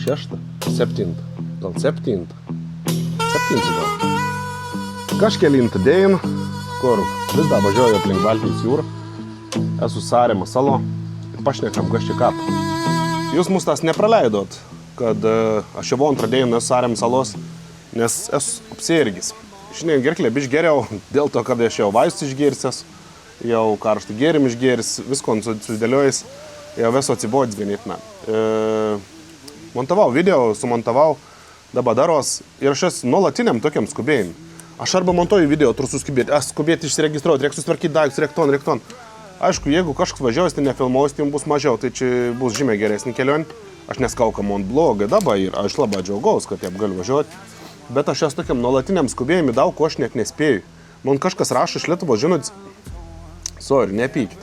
Šeštą? Septintą. Gal septintą? Septintą gal. Kažkelintą dėjiną, kur vis dar važiuoju aplink Baltijos jūrą. Esu Sarema salo ir pašnekam kažkiek kapą. Jūs mus tas nepraleidot, kad aš jau antrą dėjiną esu Sarema salos, nes esu apsirgęs. Šiandien gerklę biškį geriau, dėl to, kad aš jau vaistus išgėrsias, jau karštą gėrimą išgėris, visko susidėliojęs, jau esu atsibodęs ganėtinai. Montavau video, sumontavau, dabar daros ir aš esu nuolatiniam tokiam skubėjim. Aš arba montuoju video, turiu skubėti išsiregistruoti, reikia susitvarkyti daiktus, rekton. Aišku, jeigu kažkas važiuojas, tai nefilmuojas, tai bus mažiau, tai čia bus žymiai geresnį kelionį. Aš neskau, kad man blogai dabar ir aš labai džiaugaus, kad taip galiu važiuoti. Bet aš esu tokiam nuolatiniam skubėjimui, daug ko aš net nespėju. Man kažkas rašo iš Lietuvos, žinot, sorry, nepykit.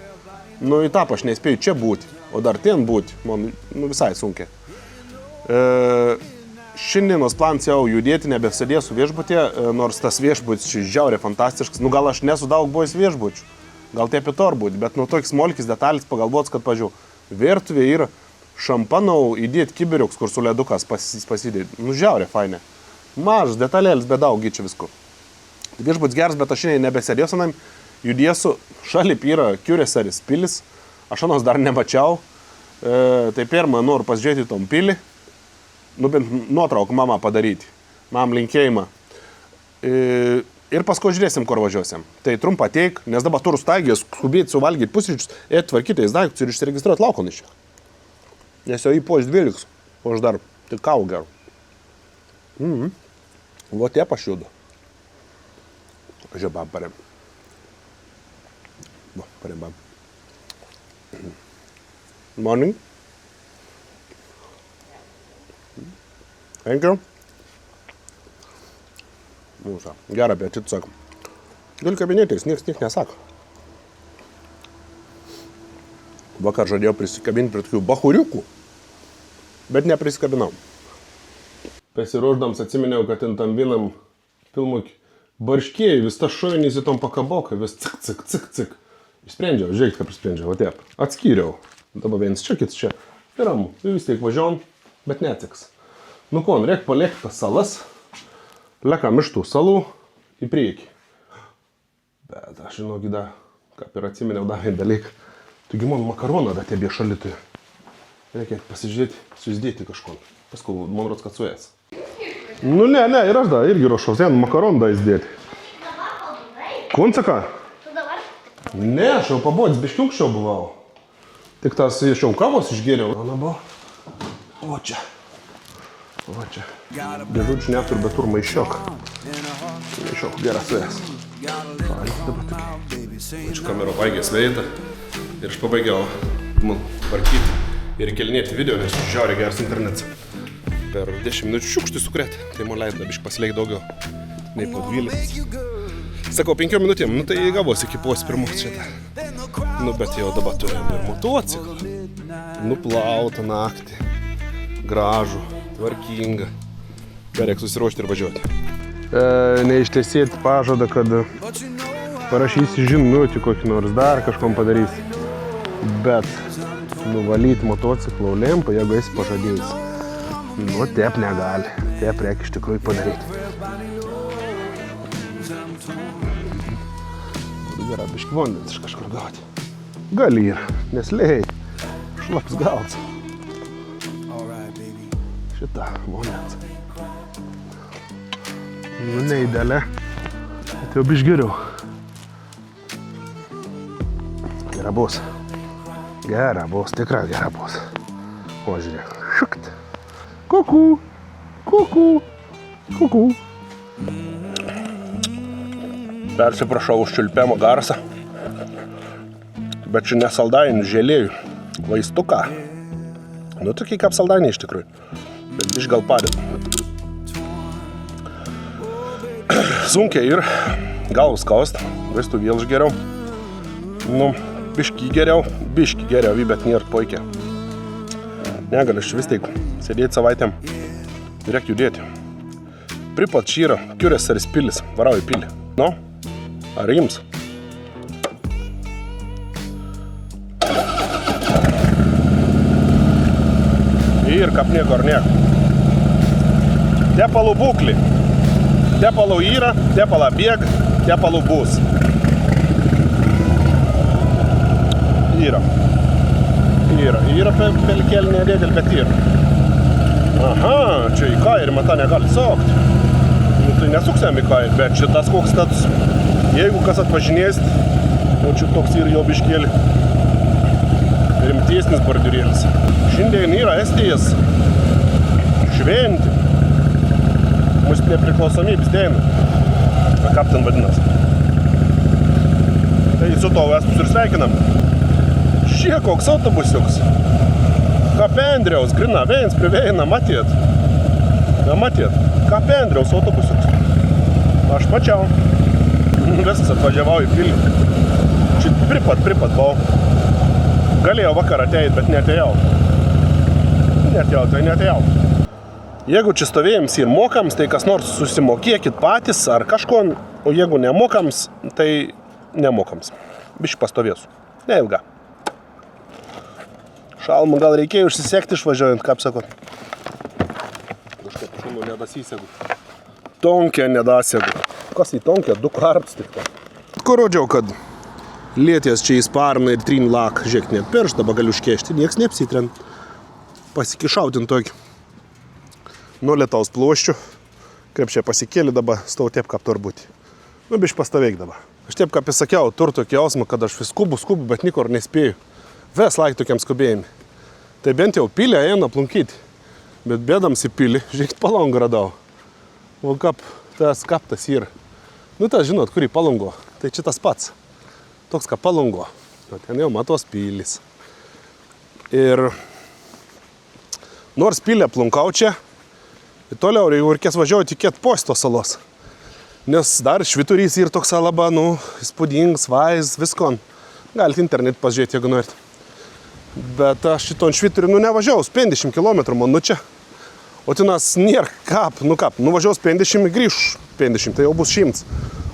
Nu, į tą aš nespėju čia būti, o dar ten būti, man visai sunkiai. Šiandienos plans jau judėti, nebesėdėsiu viešbutė, nors tas viešbutis žiauriai fantastiškas. Nu, gal aš nesu daug buvęs viešbučių, gal taip ir tor būti, bet nu, toks smolkis detalės pagalvots, kad pažiūrėjau, virtuvė yra šampanau įdėti kibiriuks, kur su ledukas pasidėti. Nu, žiauriai fainė. Mažas detalėlis, bet daug čia visko. Viešbutis geras, bet aš šiandien nebesėdėsiu, judėsiu, šalip yra Kiureseris pilis, aš anos dar nemačiau, tai pirmą noriu pasižiūrėti tom pilį, nu bent nuotrauką mamą padaryti, mam linkėjimą. Ir paskui žiūrėsim, kur važiuosim. Tai trumpa ateik, nes dabar turiu staigės, skubėti suvalgyti pusryčius, tvarkytis daiktus ir išsiregistruoti laukon iš čia. Nes jau į po 12, o aš dar tik kau geru. Вот я пошуду. Жабам парем. Во, парем бам. Morning. Thank you. Mūsų. Gerą apetitą, sakom. Gali kabinėtis, nieks nesako. Vakar žadėjau prisikabinti prie tokių bahuriukų, bet neprisikabinau. Pasiruoždams atsiminiau, kad tam vienam filmui barškėjai, vis tas šovinys į tom pakaboką, vis cik. Išsprendžiau, žiūrėk, kaip išsprendžiau, va taip. Atskyriau. Dabar vienas čia, kits čia. Ir ramu, vis tiek važiuom, bet netiks. Nu kon, reik paliekti tas salas, lekam iš tų salų į priekį. Bet aš žinokį, kaip ir atsiminiau, davė dalyką. Taigi man makaroną da tebė šalitui. Reikia pasižiūrėti, susidėti kažko. Paskui, man rods, kad suės. Nu ne, ir aš da irgi ruošaus, vien makaron da įsidėti. Kunsaka? Ne, aš jau pabodis, biškiunkščiau buvau. Tik tas iš jau kavos išgėriau. Ana buvo. O čia. Dėžučių netur, bet tur maišiok. Maišiok, geras suės. Dabar tokiai. Iš kamero baigęs veitą. Ir aš pabaigiau man tvarkyti ir kelinėti video, nes žiauriai geras internetas. Per 10 minučių šiukštį sukrėti, tai man leido biškį pasileik daugiau, nei po 12. Sakau, 5 minutėm, nu tai gavos iki pos pirmos šitą. Nu bet jau dabar turėjom ir motociklą. Nuplautą naktį, gražų, tvarkingą. Bereik susiruošti ir važiuoti. Neištesėti pažadą, kad parašysi žinutį kokį nors, dar kažkom padarysi. Bet nuvalyti motociklą lempą, jeigu esi pažadėjus. Nu, taip negali. Taip reikia iš tikrųjų padaryti. Gerai, biškį vandens iš kažkur gauti. Gali ir, nes lėj, šlaps gauts. Šitą vandens. Nu, neįdėlė. Bet jau biškį geriau. Gera bus. Gera bus, tikrai gera bus. O, žiūrėk. Šukt. Kuku. Persiprašau už čiulpimo garsą. Bet čia ne saldainių, žėlėjų. Vaistuką. Nu, tokie kaip saldainiai iš tikrųjų. Bet biškį gal padeda. Sunkiai ir galvą skaust. Vaistų vėl išgeriau. Nu, biškį geriau, bet nėra poikia. Negaliu aš vis tik sėdėti savaitėm ir reikia judėti. Pripat čia yra Kiureseris pilis, varau į pilį. Nu, ar jums? Ir kap nieko ar nieko. Tepalų būklį. Tepalų yra, tepalą bėg, tepalų bus. Yra. Yra pelkelį nedėdėl, bet yra. Aha, čia į kairį mata negali saukti. Nu, tai nesuksiam į kairį, bet šitas koks status. Jeigu kas atpažinėsit, o čia toks ir jo biškėlį rimtesnis bordiurėlis. Šiandien yra Estijos šventė. Mūsų nepriklausomybės diena. Kaip ten vadinasi. Tai su to esmus ir sveikinam. Šie koks autobusiuks. Kapendriaus, grina, viens prie veina, matėt. Ja, matėt. Kapendriaus autobusiuks. Aš mačiau. Viskas atvažiavau į pilį. Čia pripat buvau. Galėjau vakar ateit, bet neatėjau. Neatėjau. Jeigu čia stovėjams ir mokams, tai kas nors susimokėkit patys ar kažko, o jeigu nemokams, tai nemokams. Biškai pastovėsiu. Neilga. Šalmą gal reikėjo užsisekti išvažiuojant, kaip sakot. Kažkaip šunų nedasisegu. Tonkė nedasegu. Kas į tonkė? 2 kartus tik to. Kur rodžiau, kad lietės čia į sparną ir trin lak, žiūrėk, net pirš, dabar galiu užkešti, nieks neapsitren. Pasikišautin tokį. Nuo lietaus ploščių. Kaip čia pasikėlį dabar, stau taip, kaip turbūt. Nu, biškai pastaveik dabar. Aš taip, kaip įsakiau, turiu tokį jausmą, kad aš vis skubu, bet nikur nespėju. Ves laik tokiam skubėjimui. Tai bent jau pilį einu aplankyti. Bet bėdams į pilį, žiūrėkit, palangą radau. O kaip tas yra. Nu, tas žinot, kur į palango. Tai čia tas pats. Toks kaip palango. O ten jau matos pilis. Ir nors pilį aplankau čia, toliau reikės važiuoti iki Posto salos. Nes dar švyturys yra toks alaba, nu, įspūdingas, vaiz, viskon. Galite internet pažiūrėti, jeigu norit. Bet aš šiton švyturį, nevažiavau 50 km, man čia. O tenas nėra kap, nuvažiavau 50 ir grįžu 50, tai jau bus 100.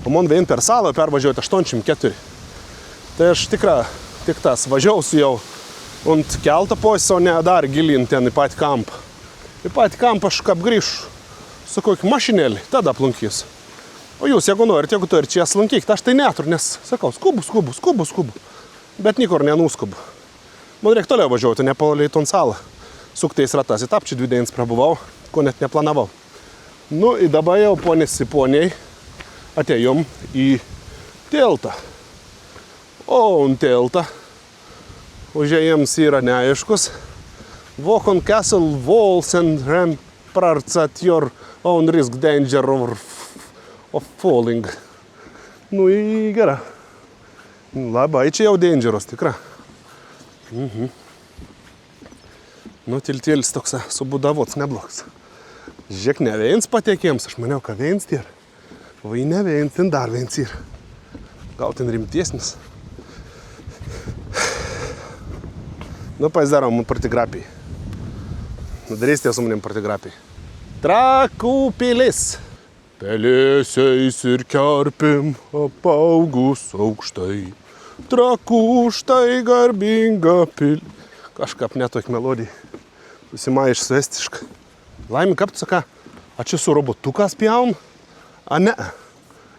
O man vien per salą pervažiuoti 84. Tai aš tik tas važiausiu jau ant keltą posį, o ne dar gilin ten į patį kampą. Į patį kampą aš kaip grįžu su kokį mašinėlį, tada aplankys. O jūs, jeigu norit, jeigu tu ir čia aslankykite, aš tai neturiu, nes sakau, skubu. Bet nikur nenuskubu. Man reikia toliau važiuoti, nepalai ton salą. Suktais ratas į tapčių 2 dienas prabuvau, ko net neplanavau. Nu, ir dabar jau poniai atėjom į tiltą. O, ant tiltą užėjams yra neaiškus. Walk on castle walls and ramparts at your own risk, danger of falling. Nu, į gerą. Labai čia jau dangeros, tikra. Nu, tiltėlis toks subudavots neblogs. Žiūrėk, ne viens patekėms, aš maniau, kad viens yra. Vai ne viens, ten dar viens yra. Gal ten rimtesnis. Nu, pasidarom partigрафijai. Darysite su manim partigрафijai. Trakų pilis. Pelėsiais ir kerpim apaugus aukštai. Trakų štai garbinga pil. Kažkaip netokį melodiją. Susimaišęs estišką. Laimė, kaip tu saka, a čia su robotukas pjaun? A ne.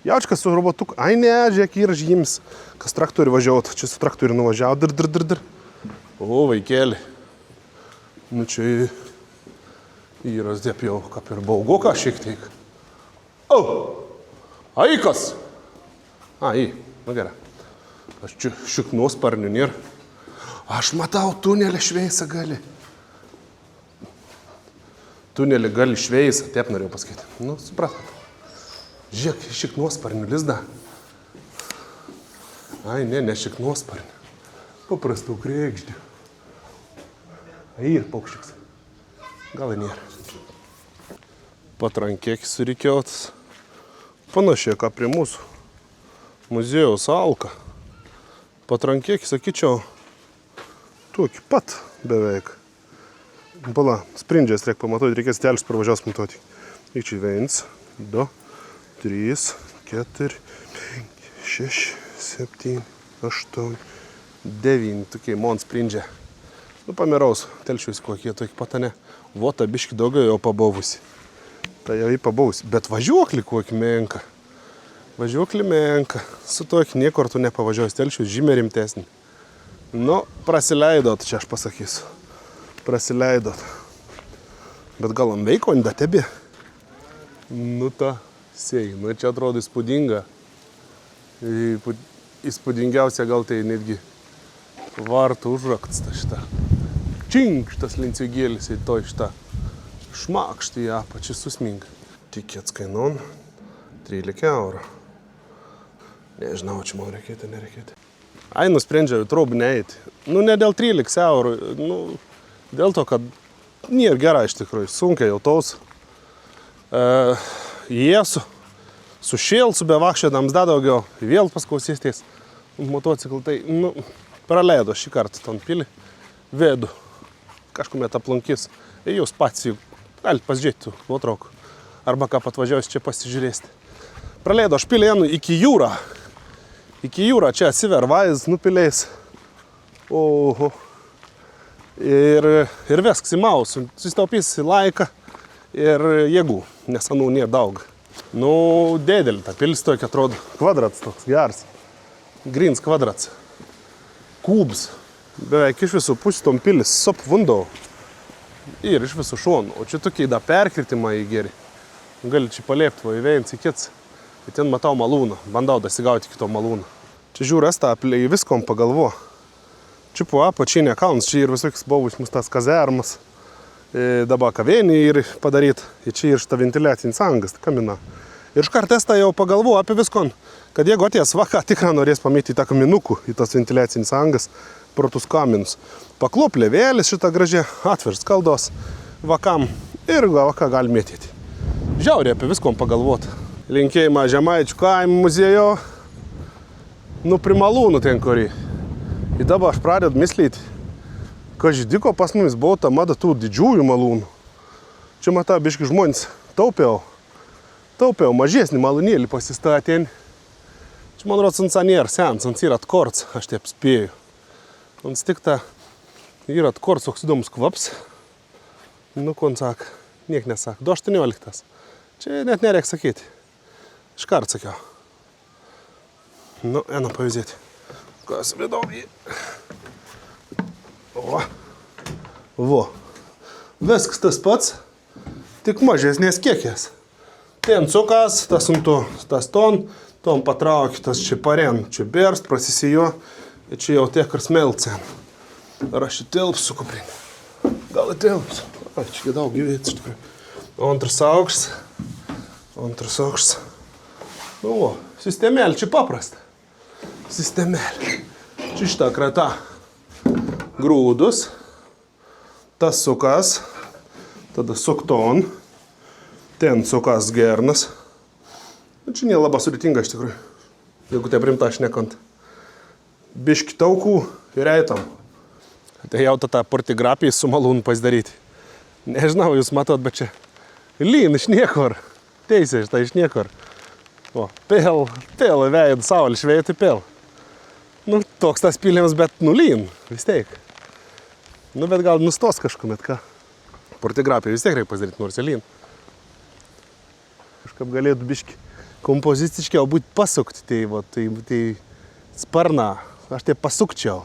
Jaučkas su robotuku. Ai ne, žiūrėk, yra žymis. Kas traktorių važiavo, čia su traktorių nuvažiavo. Dir. O, vaikėlį. Nu čia yra taip jau, kaip ir baugoka šiek tiek. O, ai kas? Ai, nu gerai. Aš čia šiknosparnių nėra. Aš matau, tunelį šveisą gali. Tunelį gali šveisą, taip norėjau pasakyti. Nu, supratot. Žiūrėk, šiknosparnių lizdą. Ai, ne šiknosparnių. Paprastų krekždžių. Ai, ir paukščiuks. Gal ir nėra. Patrankėkis surikiautas. Panašiai, ką prie mūsų muziejaus alka. Patrankėkis, sakyčiau, tokį pat beveik. Pala, sprindžiais reikia pamatuoti, reikės telius pravažiaus pamatuoti. Iki 1, 2, 3, 4, 5, 6, 7, 8, 9. Tokiai mon sprindžia. Nu, pamiraus, telšiuosi kokie tokie patane. Vota biški daugiau jau pabuvusi. Tai jau jį pabuvusi. Bet važiuoklį kokį menka. Važiuoklį menka. Su tokį niekur tu nepavažiuosi. Telšius žymiai rimtesnį. Nu, prasileidot, čia aš pasakysiu. Prasileidot. Bet gal ant veiko datebė? Nu, ta sėj. Nu, čia atrodo įspūdinga. Įspūdingiausia gal tai netgi vartų užraktas šitą. Čink šitas lincvigėlis į to šitą. Šmakštį ją pačiu susminga. Tikėts kainon 13 eurų. Nežinau, čia man reikėtų, nereikėtų. Ai, nusprendžiau į trobų neįti. Nu, ne dėl 13 eurų. Nu, dėl to, kad nėra gerai iš tikrųjų. Sunkiai jau taus. Jėsu. Su šėlsu be vakščio damsda daugiau. Vėl paskausystės. Motociklų tai, nu, praleido šį kartą ton pilį. Vedu. Kažkuomet aplankys. Ir jūs pats jų galite pasižiūrėti nuotraukų. Arba ką patvažiavus čia pasižiūrėsite. Praleido aš pilį iki jūrą. Iki jūrą čia atsiver vaiz, nupilės. Oho. Ir vesks į mausų. Susitaupys laiką ir jėgų, nes anų nėra daug. Nu, dėdelį ta pilis tokia atrodo. Kvadrats toks geras. Grins kvadrats. Kubs. Beveik iš visų pusių tom pilis sop vundau. Ir iš visų šonų. O čia tokie da perkritimą į gerį. Gali čia palėpti, va įvėjant į kits. Ir ten matau malūną. Bandau dasigauti kito malūną. Čia žiūrės tą apilį viskom pagalvo. Čia po apačinė kalnas. Čia ir visokius buvus mus tas kazermas. Dabar kavienį ir padaryt. Ir čia ir šitą ventiliacinis angas, kamina. Ir iškart testą jau pagalvo apie viskon. Kad jeigu atės vaka, tikrai norės pamėti į tą kaminukų, į tas ventiliacinis angas, pro tus kaminus. Paklop lėvėlis šitą gražią, atvers kaldos vakam ir vaka gali mėtyti. Žiauriai apie viskom pagalvot. Linkėjimą Žemaičių kaimų muziejo. Nu, primalūnų ten kurį. Ir dabar aš pradedu myslyti, kad žydiko pas mumis buvo ta mada tų didžiųjų malūnų. Čia matau, biški žmonės taupiau mažesnį malūnėlį pasistatė. Čia, man rodos, ant nėra sens, ant yra atkorts, aš taip spėju. Ant tik ta yra atkorts, toks įdomus kvaps. Nu, kon sak, niek nesak, 2.18. Čia net nereik sakyti. Iškart sakiau. Nu, einam pavyzdėti. Kas vidau jį. Vo. Viskas tas pats, tik mažesnės kiekės. Ten cukas, tas ant to, tas ton patrauki, tas čia paren, čia berst, prasisijo, ir čia jau tiek ir smelcen. Ar aš įtilpsiu kuprinį? Gal įtilpsiu? Ai, čia daug gyvėtis, iš tikrųjų. Antras aukštas. Nu, sistemelė, čia paprasta. Sistemelė. Čia šitą krata grūdus, tas sukas, tada sukton, ten sukas gernas. Čia nėra labai sudėtinga iš tikrųjų, jeigu taip rimta šnekant. Biški taukų ir eitam. Tai jau tą portigrapiją su malūnu pasidaryti. Nežinau, jūs matot, bet čia lyn iš niekur. Teisė šitą iš niekur. O, pel veidą, saulė švėja, tai pel. Nu, toks tas piliams, bet lyn, vis tiek. Nu, bet gal nustos kažkuomet, ką. Portigrapiją vis tiek reikia pasidaryti, nors lyn. Kažkaip galėtų biški kompoziciškiau būti pasukti, tai sparną. Aš tai pasukčiau.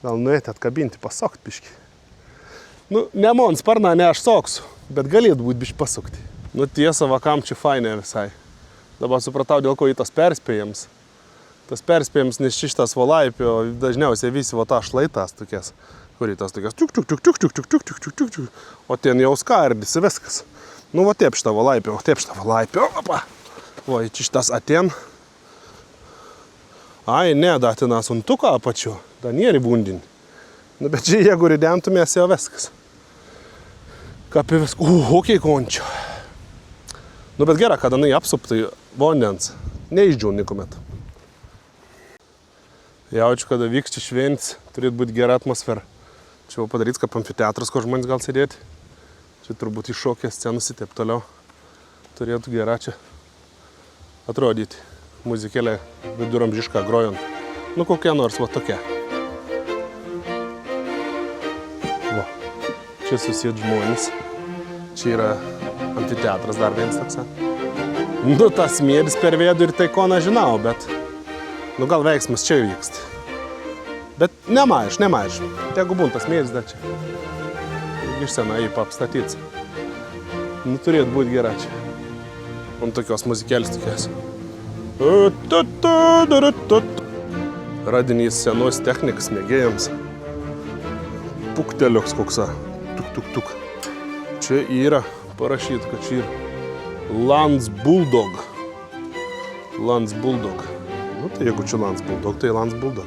Gal nuėti atkabinti, pasukti biški. Nu, ne man sparną, ne aš soksiu, bet galėtų būti biški pasukti. Nu, tiesa, vakam čia fainė visai. Dabar supratau, dėl ko į tas perspėjams. Tas perspėjams, nes šitas valaipio dažniausiai visi va tą šlaitas tokias, kurį tas tokias čiuk. O ten jau skardisi viskas. Nu, va taip šitą valaipio, opa. Va, čia šitas aten. Ai, ne, da ten asuntuką apačiu, da nėri bundinį. Nu, bet čia jeigu ridentumės jau viskas. Kapi viskas, kokiai končio. Nu, bet gera, kada apsuptai vandens, neišdžiau nikomet. Jaučiu, kada vyks čia šventis, turėtų būti gera atmosfera. Čia jau padaryts, kaip amfiteatras, kur žmonės gal sėdėti. Čia turbūt iššokės scenos ir taip toliau. Turėtų gera čia atrodyti. Muzikėlė viduramžišką grojant. Nu, kokia nors va tokia. Čia susėd žmonės. Čia yra amfiteatras dar vienas toks. Nu, tas smėlis per vėdų ir tai ko nežinau, bet... Nu, gal veiksmas čia vyksta. Bet nemaž. Tegu būn tas smėlis dar čia. Iš sena jį paapstatyts. Nu, turėtų būti gera čia. Man tokios muzikėlis tokios. Radinys senos technikas mėgėjams. Pukteliuks koksa. Tuk. Čia yra parašyta, kad čia yra Lance Bulldog. Lance Bulldog. Nu, tai jeigu čia Lance Bulldog, tai Lance Bulldog.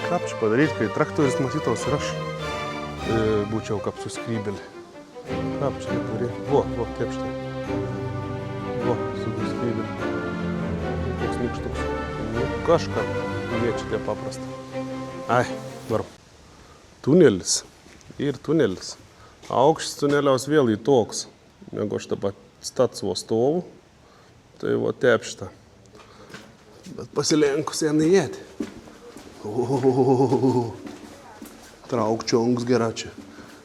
Ką čia padaryti, kai traktorius matytos ir aš būčiau kaip suskrybelį. Ką čia nedaryti? Vo, taip štai. Vo, suskrybelį. Koks nykštuks. Nu, kažką liečia paprasta. Ai, varom. Tunelis. Ir tunelis. Aukštis tuneliaus vėl į toks. Jeigu aš dabar statsuo stovu, tai va tepšta. Bet pasilenkus ją neėti. Trauk čiongus gera čia.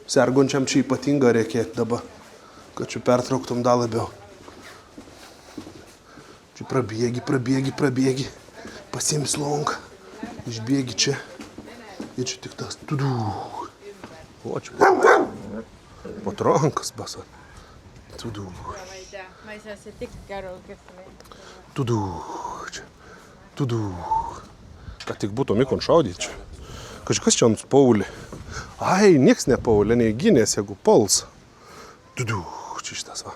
Sergončiam čia ypatinga reikėti dabar, kad čia pertrauktum dar labiau. Čia prabėgi. Pasiims lonką. Išbėgi čia. Ir čia tik tas tudu. O čia patrankas basa. Tudu. Tudu. Čia. Tudu. Kad tik būtų mikon šaudyti čia. Kažkas čia ant paulį. Ai, nieks ne paulė, nei gynės, jeigu puls. Tudu. Čia šitas va.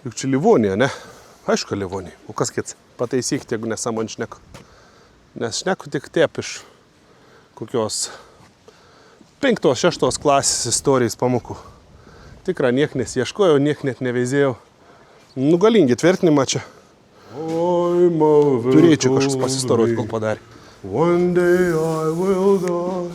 Juk čia Livonija, ne? Aišku, Livonija. O kas kits? Pataisykite, jeigu nesamon šneku. Nes šneku tik taip iš kokios 5-6 klasės istorijos pamokų. Tikra, niek nesieškojau, niek net neveizėjau. Nu, galingi tvirtinimą čia. Turėčiau kažkas pasistoroti, kol padarė. One day I will die.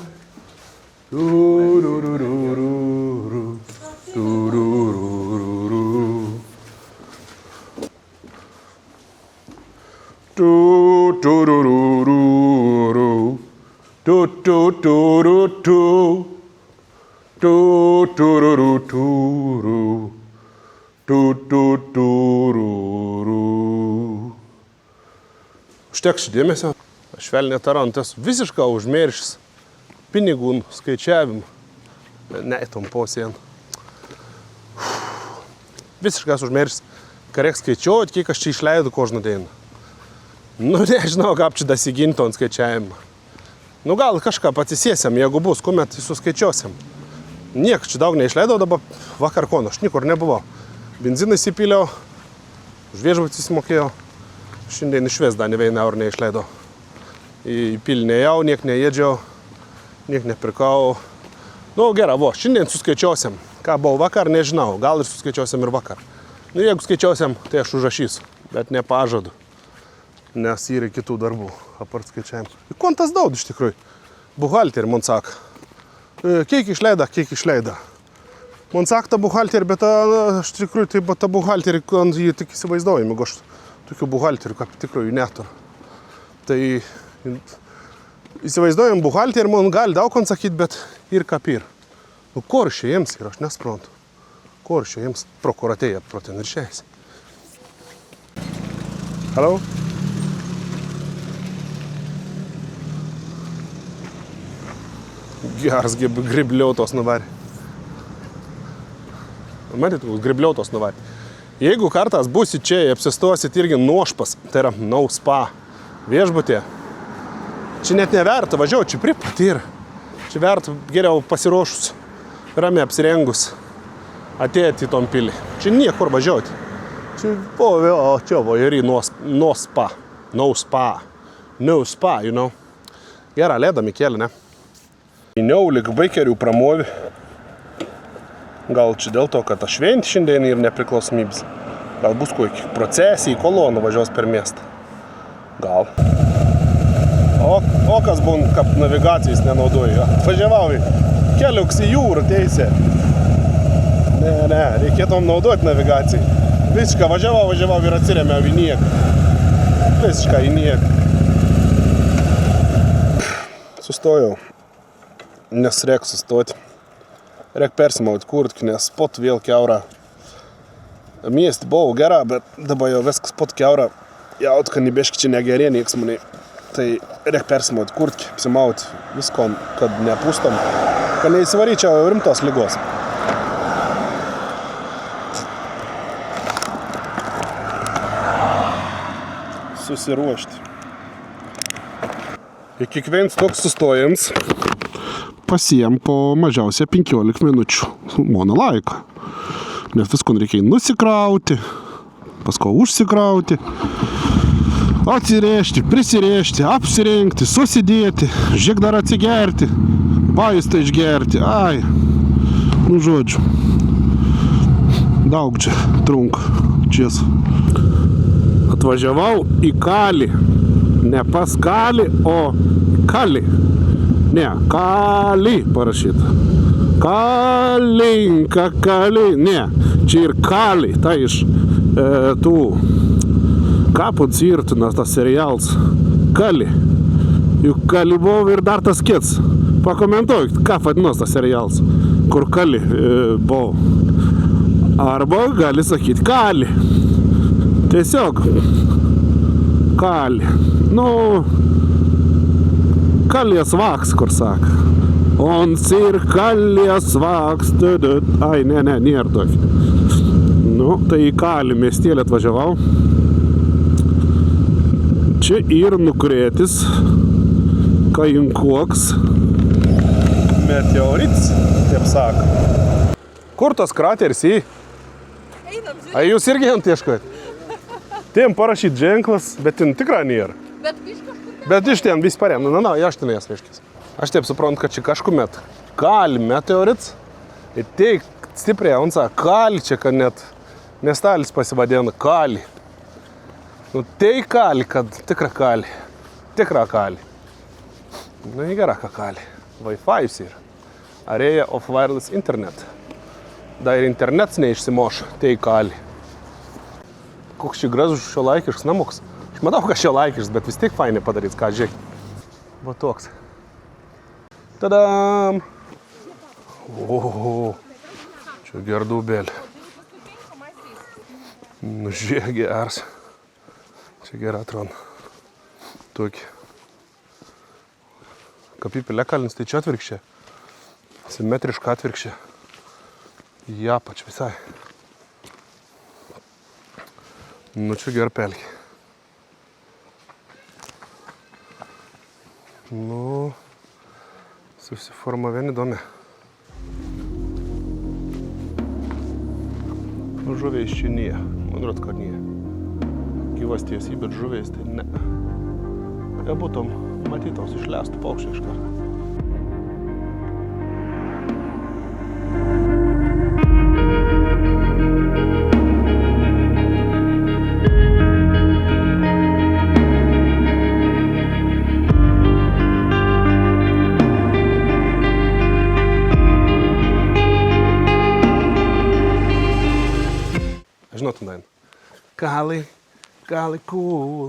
Užteks dėmesio. Aš švelniai tarantas visiškai užmiršęs pinigų skaičiavimą. Ne, tom posien. Visiškai užmiršęs. Ką reik skaičiuoti, kiek aš čia išleidu kožną dieną. Nu, nežinau, kaip čia dasiginti ant skaičiavimą. Nu, gal kažką atsisėsiam, jeigu bus, kuomet suskaičiuosim. Niek čia daug neišleidau, dabar vakar kono, aš niekur nebuvau. Benziną įsipyliau, už viešbutį įsimokėjau. Šiandien išvis dar ne 1 eurą neišleidau. Įpilinėjau, niek neėdžiau, niek nepirkau. Nu, gerai, šiandien suskaičiuosim. Ką buvo vakar, nežinau, gal ir suskaičiuosim ir vakar. Nu, jeigu skaičiuosim, tai aš užrašysiu, bet nepažadu. Nes yra kitų darbų, apart skaičiavimų. Kontas daug iš tikrųjų. Buhalterį man sako. Kiek išleida. Man sako ta buhalterį, bet aš tikrųjų tai ta buhalterį, jį tik įsivaizduoju, jeigu aš tokių buhalterių, kaip tikrųjų neturiu. Tai įsivaizduojam buhalterį, man gali daug kon sakyti, bet ir kaip ir. Nu, kur šia jiems yra, aš nesprantu. Kur šia jiems prokuratėja protin ir šiais. Hello? Geras gribliautos nuvarė. Matėte, koks gribliautos nuvarė. Jeigu kartas būsi čia, apsistosit irgi Nuošpas, tai yra No Spa viešbutė. Čia net neverta važiuoti, čia pripat yra. Čia verta geriau pasiruošus, ramiai apsirengus, atėti į tom pilį. Čia niekur važiuoti. Čia ir į No Spa. No Spa, you know. Gerą ledą, Mikėlė, ne? Įniau lik baikerių pramovi. Gal čia dėl to, kad aš šventi šiandien ir nepriklausomybės. Gal bus kokį procesį į koloną važiuos per miestą. Gal. O kas būn, kaip navigacijas nenaudoju. Atvažiavau į keliuks į jūrą teisė. Ne, reikėtum naudoti navigacijai. Visiškai važiavau ir atsiremiau į nieką. Visiškai į nieką. Sustojau. nes reik sustoti. Reik persimauti kurtki, nes pot vėl kiaura. Miesti buvo gera, bet dabar jau viskas pot kiaura. Jaut, kad nebeški čia negerė nieks maniai. Tai reik persimauti kurtki, apsimauti visko, kad nepūstom. Kad neįsivaryčiau rimtos ligos. Susiruošti. Ir kiekvienas toks sustojams pasiem po mažiausiai 15 minučių mono laiką. Nes viskon reikia nusikrauti, paskui užsikrauti, atsirėžti, prisirėžti, apsirengti, susidėti, žiek dar atsigerti, vaistą išgerti. Ai, nu žodžiu, daug čia trunka. Čias. Atvažiavau į Kalį. Ne pas Kalį, o Kalį. Ne, Kalį parašyta. Kalinka, Kalį. Ne, čia ir Kalį. Tai iš tų kapų cirtinas tas serialas. Kalį. Juk Kalį buvo ir dar tas kits. Pakomentuok, ką vadinos tas serialas, kur Kalį buvo. Arba gali sakyti Kalį. Tiesiog Kalį. Nu, Kalės vaks, kur saka. On ir Kalės vaks. Ai, ne, nėra tokį. Nu, tai į Kalį miestėlį atvažiavau. Čia ir nukrėtis. Kajinkoks. Meteoritas, taip saka. Kur tos krateris į? Ai, jūs irgi ant ieškojat? Tiem parašyt ženklas, bet ten tikrai nėra. Bet iš ten vis parem. Na, aš ten jas reiškis. Aš taip suprantu, kad čia kažkuomet Kalį meteoritas. Ir teik stipriai, on sako, Kalį čia, kad net miestelis pasivadina Kalį. Nu, tai Kalį, kad tikra Kalį. Tikra Kalį. Nu, į gera ką Kalį. Wi-Fi yra. Area of Wireless Internet. Da ir internets neišsimoš, tai Kalį. Koks čia gražus šiuolaikiškas namukas. Aš matau, kad šiuolaikiškas, bet vis tiek fainai padarys, ką žiūrėk. Va toks. Tadam! O, čia gerdubėlė. Nu, žiūrėk, geras. Čia gera atrodo. Tokį. Kapipilė kalnis, tai čia atvirkščiai. Simetriška atvirkščiai. Ja, pač visai. Nu, čia gera pelkė. Nu, susiformavę įdomi. Nu, žuviais čia nėra. Man rod, kad nėra. Gyvas tiesiai, bet žuviais tai ne. Ja būtum matytos išleistų paukščiai iš karto. Žinotum dainą. Kalį, Kalį cool.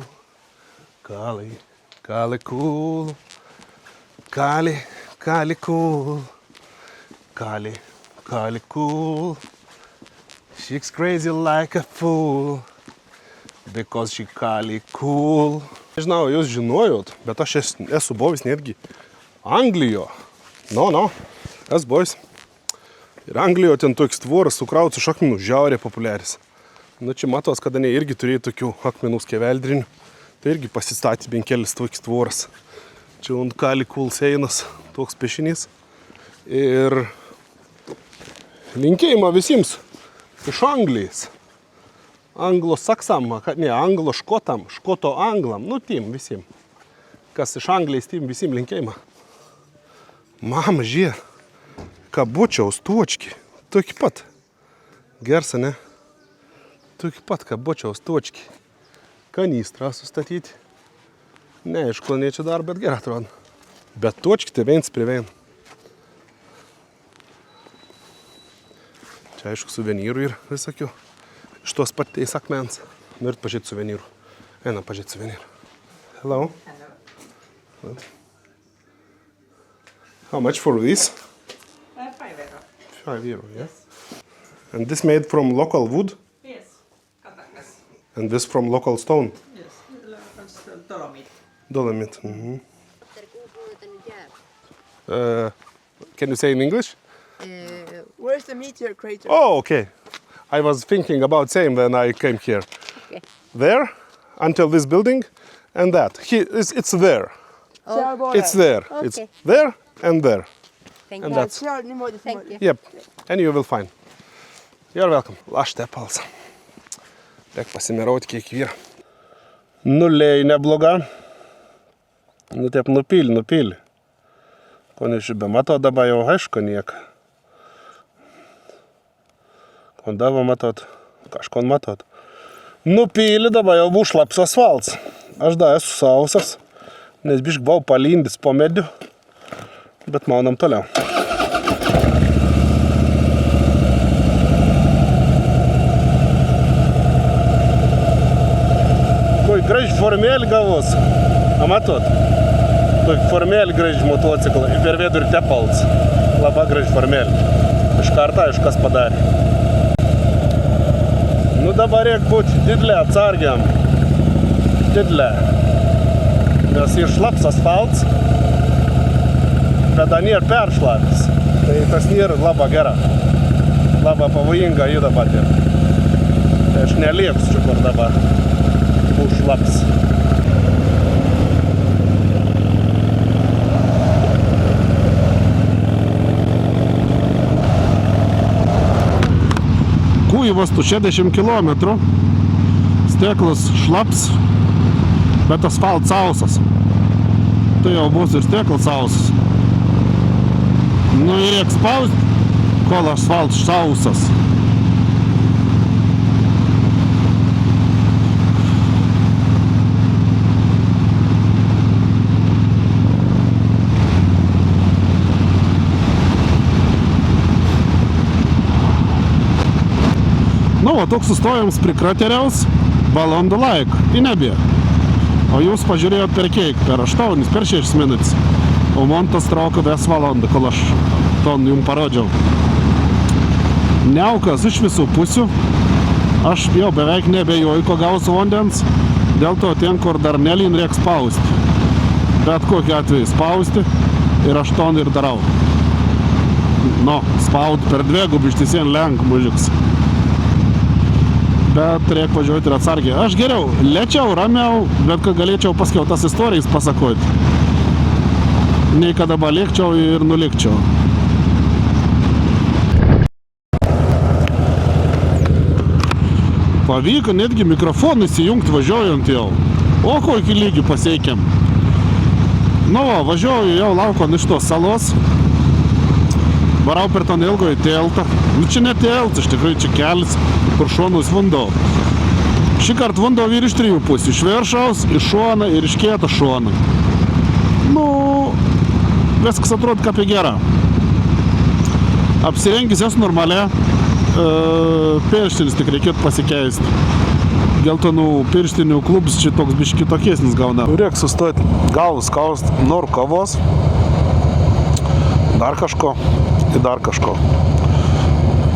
Kalį, Kalį cool. Kalį, Kalį cool. Kalį, Kalį cool. She's crazy like a fool. Because she Kalį cool. Nežinau, jūs žinojot, bet aš esu buvęs netgi Anglijoje. No, esu buvęs. Ir Anglijoje ten toks tvoras sukrautas iš akmenų, žiauriai populiaris. Nu, čia matos, kad jie irgi turėjo tokių akmenų skeveldrinių. Tai irgi pasistatė bent kelis toks tvoras. Čia ant Kalį cool seinas, toks piešinys. Ir linkėjimą visiems iš Anglijos. Anglo-saksam, ne, anglo-škotam, škoto-anglam, nu, tim visiems. Kas iš Anglijos, tim visiems linkėjimą. Mama, žiūrėk, kabučiaus točki, tokį pat. Gersa, ne? Tokį pat kabučiaus točki. Kanistrą sustatyti. Neaišku, ne čia dar, bet gerai atrodo. Bet točki tai viens prie vien. Čia aišku suvenyrų ir visokių. Iš tos paties akmens. Norit pažiūrėti suvenyrų. Einam pažiūrėti suvenyrų. Hello. How much for this? 5 euro. 5 euro, yeah? And this made from local wood? Yes. Katakas. And this from local stone? Yes. Dolomite. Dolomite. Mm-hmm. Can you say in English? Where's the meteor crater? Oh, okay. I was thinking about same when I came here. Okay. There, until this building, and that. It's there. It's there. It's Okay. there and there. Thank And you. that's, Thank you. yep. And you will find. You're welcome. Laštė palsą. Reik pasimirauti kiek vyra. Nuliai nebloga. Nu taip nupili. Ko nežiūrė, mato dabar jau aišku nieka. Ko dabar matot, kažko matot. Nupili dabar jau bus šlaps asfaltas. Aš dar esu sausas, nes bišk buvau palindęs po mediu, bet maunam toliau. Koi graži formelį gavos. A matot? Koi formelį graži motociklą ir per vidurį tepalts. Labai graži formelį. Iš karto aišku, kas padarė. Nu dabar reik būti didelė atsargiam. Didelė. Nes ir šlaps asfaltas, bet dar nėra peršlapis. Tai tas nėra labai gera. Labai pavojinga jį dabar. Tai aš nelėksiu čia kur dabar. Bus šlaps. Kujivas 60 km, steklas šlaps, bet asfalt sausas. Tai jau bus ir steklas sausas. Nu ir reik spaust, kol asfalt sausas. Nu, o toks sustojams prie krateriaus, valandą laik, į nebė. O jūs pažiūrėjot per kiek, per 8, per 6 minutes. O man tas trauka ves valandą, kol aš ton jums parodžiau. Neukas iš visų pusių. Aš jau beveik nebejoju, ko gausiu vandens. Dėl to ten, kur dar nelyn, reik spausti. Bet kokį atveju spausti ir aš ton ir darau. Nu, spaud per dvigubą ištisien lenk mužiks. Bet reik važiuoti ir atsargiai. Aš geriau lėčiau, ramiau, bet kad galėčiau paskiau tas istorijas pasakoti. Nei kada lėkčiau ir nulikčiau. Pavyko netgi mikrofoną įsijungti važiuojant jau. O kokį lygį pasiekėm. Nu, važiuoju jau laukon iš tos salos. Varau per tą ilgojį teltą. Nu, čia ne teltas, iš tikrųjų čia kelis, kur šonus vandau. Šį kartą vandau ir iš 3 pusių. Iš viršaus, iš šoną ir iš kieto šoną. Nu, viskas atrodo kaip gera. Apsirengęs esu normaliai. Pirštinis tik reikėtų pasikeisti. Geltonų pirštinių klubs čia toks biški kitokesnis gauna. Reik sustoti galvus kaust, noriu kavos. Dar kažko. Ir dar kažko.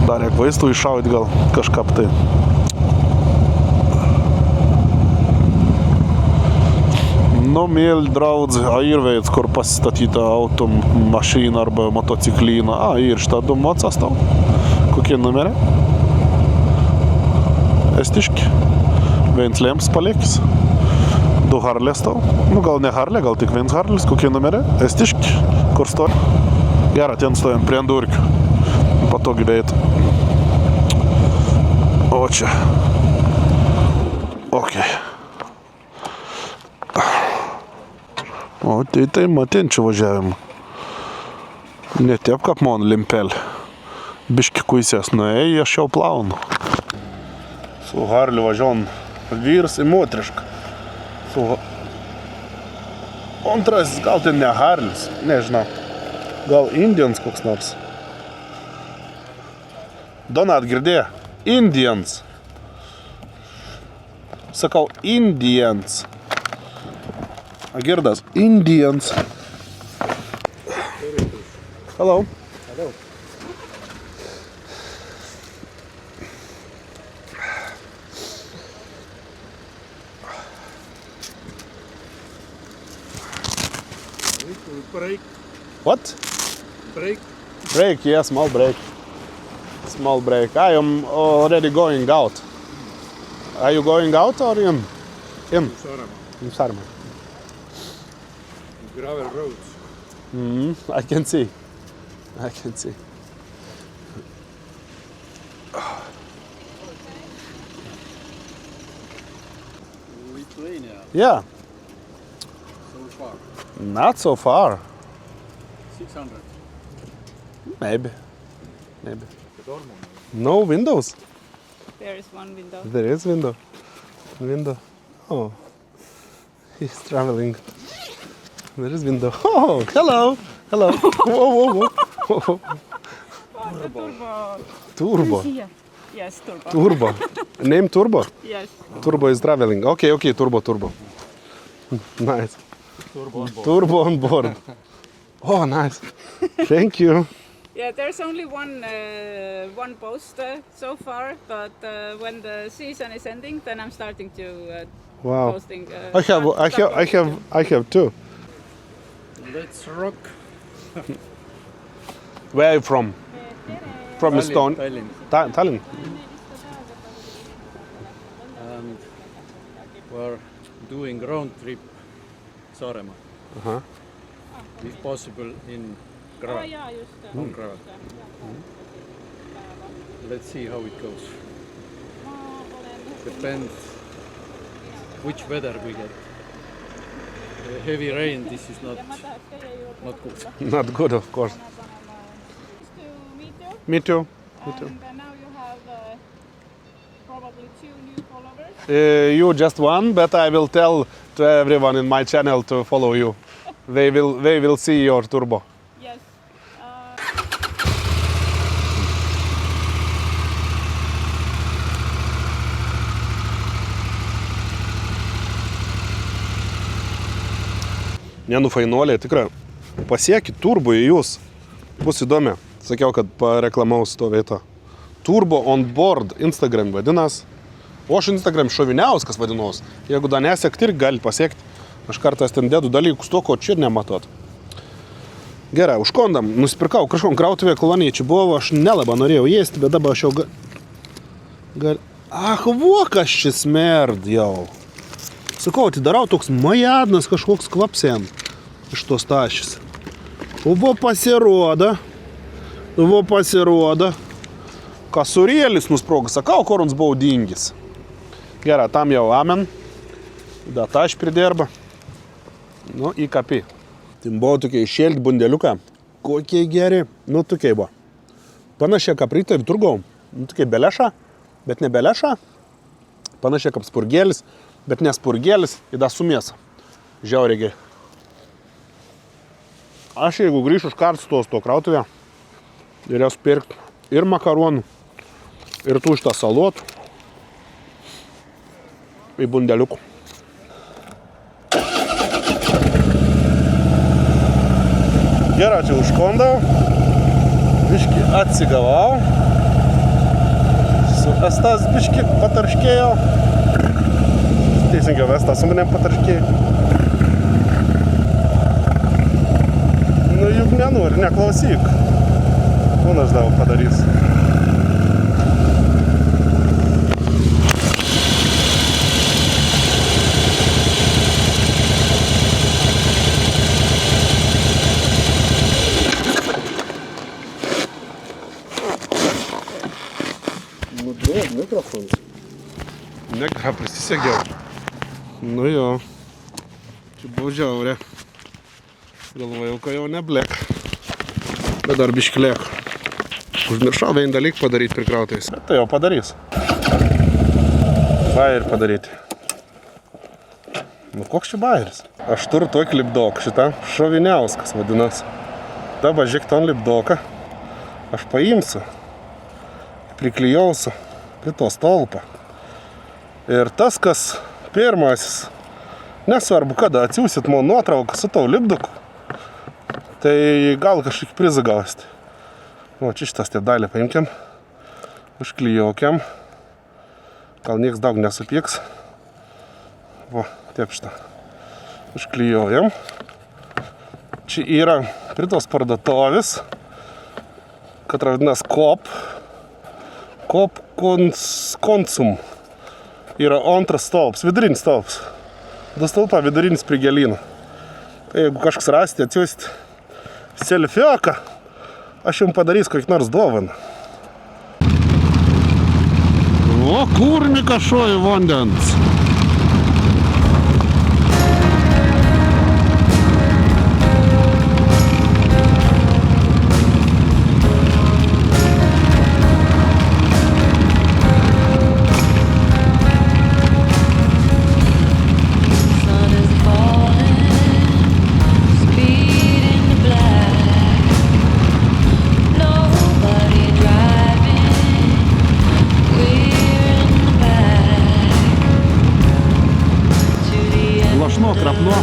Dar reik vaistų iššaudyti gal kažkap tai. Nu, mėly draudzi, a ir veids, kur pasistatyta automašina arba motociklina. A, ir šitą du mocas tau. Kokie numeriai? Estiški. Viens lems palikis. 2 Harlės tau. Nu, gal ne Harlė, gal tik viens Harlės. Kokie numeriai? Estiški. Kur stovi? Gerą, ten stovim prie durkių. Patogi veitų. O čia. Ok. O tai matin čia važiavimą. Ne taip kaip man limpelį. Biški kuisės nuėjai, aš jau plaunu. Su Harliu važiuom vyrs ir motriška. Antrasis, gal tai ne Harlis, nežinau. Gal Indians koks nors. Donat, girdėjo? Indians. Sakau, Indians. A girdas? Indians. Hello. Hello. Break. What? Break. Break, yeah, small break. Small break. I am already going out. Are you going out or in? In. Saaremaa. In Saaremaa. Gravel roads. I can see. I can see. Lithuania. Yeah, So far. not so far. 600. Maybe. No windows. There is one window. There is window. Window. Oh. He's traveling. There is window. Oh, hello. Hello. Whoa, whoa, whoa. Turbo. Turbo. Here. Yes, turbo. Turbo. Name Turbo? Yes. Turbo is traveling. Okay, Turbo. Nice. Turbo on board. Oh, nice. Thank you. Yeah, there's only one post so far, but when the season is ending, then I'm starting to Wow. posting. I have two. Let's rock. Where are you from? From Estonia. Tallinn. Tallinn. And we're doing round trip Saaremaa. Uh-huh. If possible in gravel. On gravel. Let's see how it goes. Depends which weather we get. Heavy rain, this is not good. Not good, of course. To meet you. Me too. And now you have probably 2 new followers. You just one, but I will tell to everyone in my channel to follow you. They will see your turbo. Yes. Ne, nu fainuoliai, tikrai. Pasiekit turbo į jūs. Bus įdomi. Sakiau, kad pareklamaus to vietą. Turbo on board Instagram vadinas. O aš Instagram Šoviniauskas vadinos. Jeigu dar nesiekt, irgi gali pasiekti. Aš kartais ten dedu dalykus to, ko čia ir nematot. Gerai, užkondam. Nusipirkau kažkom krautuvėje kolonijai čia buvo. Aš nelabai norėjau jėsti, bet dabar aš jau Ach, vo, kas čia smerd jau. Sakau, atidarau toks majadnas kažkoks kvapsėm iš tos tašys. Vo pasirodo, kasurėlis nusprogo. Sakau, kur uns buvo dingis. Gerai, tam jau amen. Data aš pridirba. Nu, į kapį. Tim buvo tokie išėlti bundeliuką. Kokie geri. Nu, tokie buvo. Panašiai kaip rytai turgau. Nu, tokie beleša, bet ne beleša. Panašiai kaip spurgėlis, bet ne spurgėlis, įda su mėsa. Žiauriai geri. Aš jeigu grįšiu iš kartstos to krautuvę ir jas pirkt ir makaronų, ir tų šitą salotų į bundeliukų. Gerai, čia užkondau, biškį atsigavau, su Estas biškį patarškėjau, teisingiau Estas su manim patarškėjau. Nu juk nenori, neklausyk, kūnas daug padarys. Mikrofonas. Negra, prisisegiau. Nu jo. Čia buvo žiaurė. Galvojau, kad jau neblek. Bet dar biškį liek. Užmiršau vieną dalyką padaryti prikrautais. Bet tai jau padarys. Bairį padaryti. Nu koks čia bairis? Aš turiu tokį lipdoką šitą. Šoviniauskas vadinas. Dabar žiūrėk ton lipdoką. Aš paimsiu. Priklijausiu prie to stolpą. Ir tas, kas pirmasis, nesvarbu kada, atsiūsit man nuotrauką su tau lipduku, Tai gal kažkokį prizą gausit. O, čia šitas tie dalį paimkiam. Užklijuokiam. Gal nieks daug nesupyks. O, taip šitą. Užklijuojam. Čia yra prie tos parduotuvės, kad vadinas Coop Konsum. Yra antras stulpas, vidurinis stulpas. Du stulpa, vidurinis prie gėlyno. Tai jeigu kažkas rasite, atsiųsit selfioką, aš jums padarysiu kokį nors dovaną. O, kurmi kažkoji vandens. Krapnuo,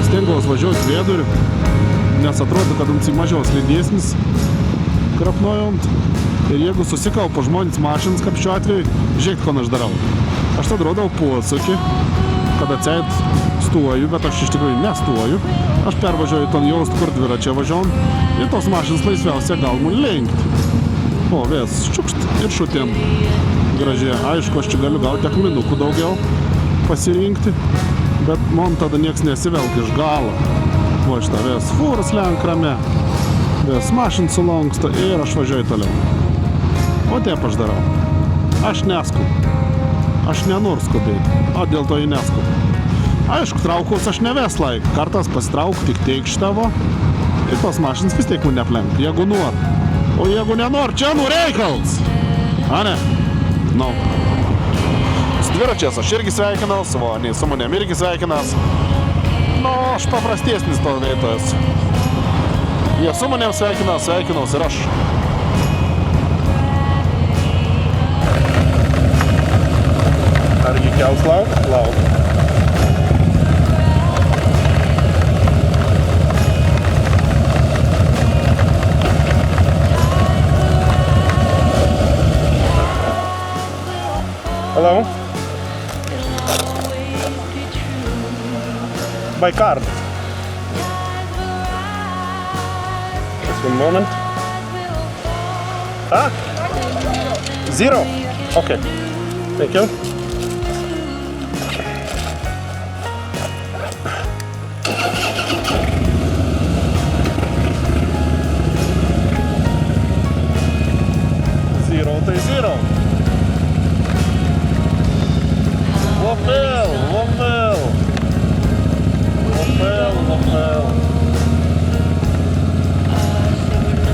stengiaus važiuoti viedurį, nes atrodo, kad jums mažiau slidesnis krapnuojant. Ir jeigu susikaupo žmonės mašinas, kaip šiuo atveju, žiūrėkit, ko aš darau. Aš tada rodau posūkį, kad atseit stuoju, bet aš iš tikrųjų nestuoju. Aš pervažiuoju ton jaust, kur dviračia važiuom, ir tos mašinas laisviausia gal mun lenkti. O, vės, ščiukšt ir šutėm gražiai. Aišku, aš čia galiu gauti akmenukų daugiau pasirinkti. Bet man tada nieks nesivelk iš galo. O šitą vės fūras lenk rame, vės mašin sulanksta ir aš važiuoju toliau. O taip aš darau. Aš neskubu. Aš nenoriu skubėti, o dėl to jį neskubu. Aišku, traukus aš neves laik. Kartas pasitrauk tik teikš tavo ir tos mašinas vis tiek mun neplenk, jeigu nori. O jeigu nenori, čia nu reikals. A ne? No. Dviračiais aš irgi sveikinas, su manėm irgi sveikinas. Nu, aš paprastesnis to veitojas. Jie su manėm sveikinas ir aš. Argi kels lauk? Lauk. Hello? By card. Just one moment. Ah? 0? Okay. Thank you. Zero to zero. Wofel.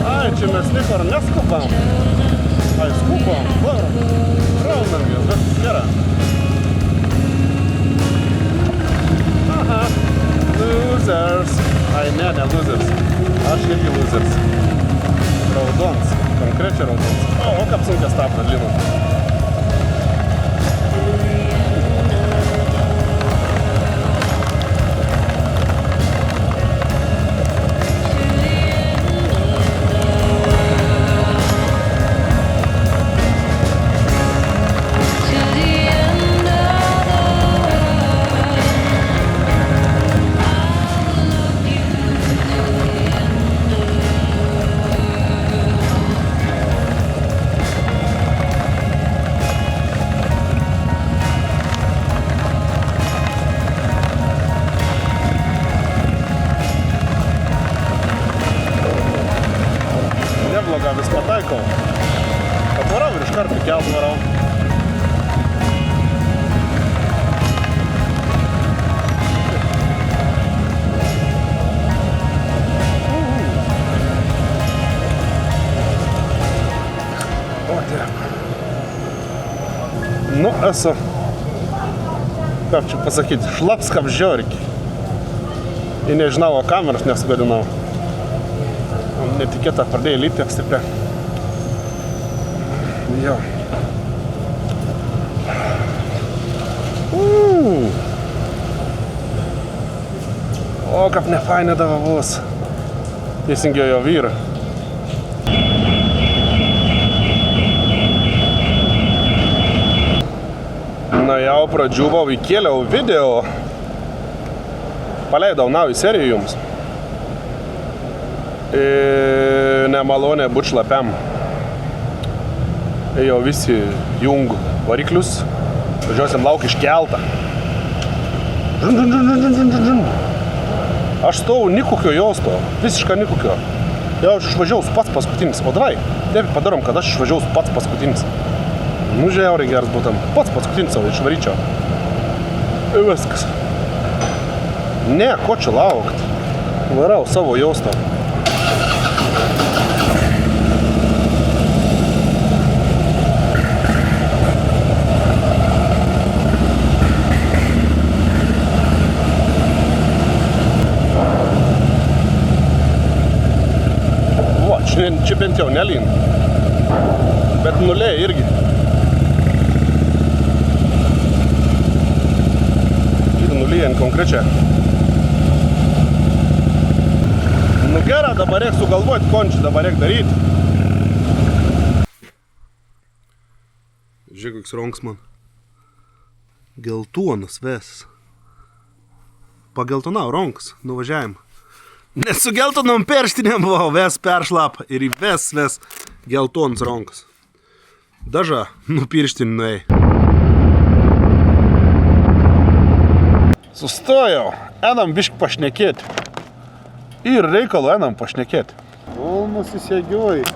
Ai, čia mes liko ar neskubam? Ai, skubam, raunamės, bet gerai. Aha, losers. Ai, ne losers. Aš irgi losers. Raudons, konkrečiai raudons. O, kaip sunkia stabdo, Linu. Vis pataikau. Atvarau ir iš karto kelt varau. O, taip. Nu, esu, kaip čia pasakyti, šlaps kaip žiorki. Ir nežinau, o kameros nesugadinau. Netikėta pradėjo lyti tiek stipriai. Jo. O, kaip nefainė davavos. Teisingiau jo vyrą. Na jau pradžiūvau, įkėliau video. Paleidau naują seriją jums. Nemalonė būt šlapiam. Jau visi jung variklius. Važiuosim lauk iš keltą. Aš stovau nikukio jausto, visiškai nikukio. Jau aš išvažiaus pats paskutinis. O davai, taip padarom, kad aš išvažiaus pats paskutinis. Nu, žiauriai geras būtam. Pats paskutinis savo išvaryčiau. Ir viskas. Ne, ko čia laukt? Varau savo jausto. Čia bent jau nelyn, bet nulė irgi. Ir nulyjant konkrečią. Nu gerą, dabar reik sugalvoti, ko čia dabar reik daryti. Žiūrėk, koks ronks man. Geltonas vesas. Pageltonau ronks, nuvažiavim. Nes su geltonom perštinėm buvau, ves peršlapą ir į ves geltons ronkas. Daža nupirštinį nuėjai. Sustojau, einam biškį pašnekėti. Ir reikalo einam pašnekėti. O nusisėgiuoji.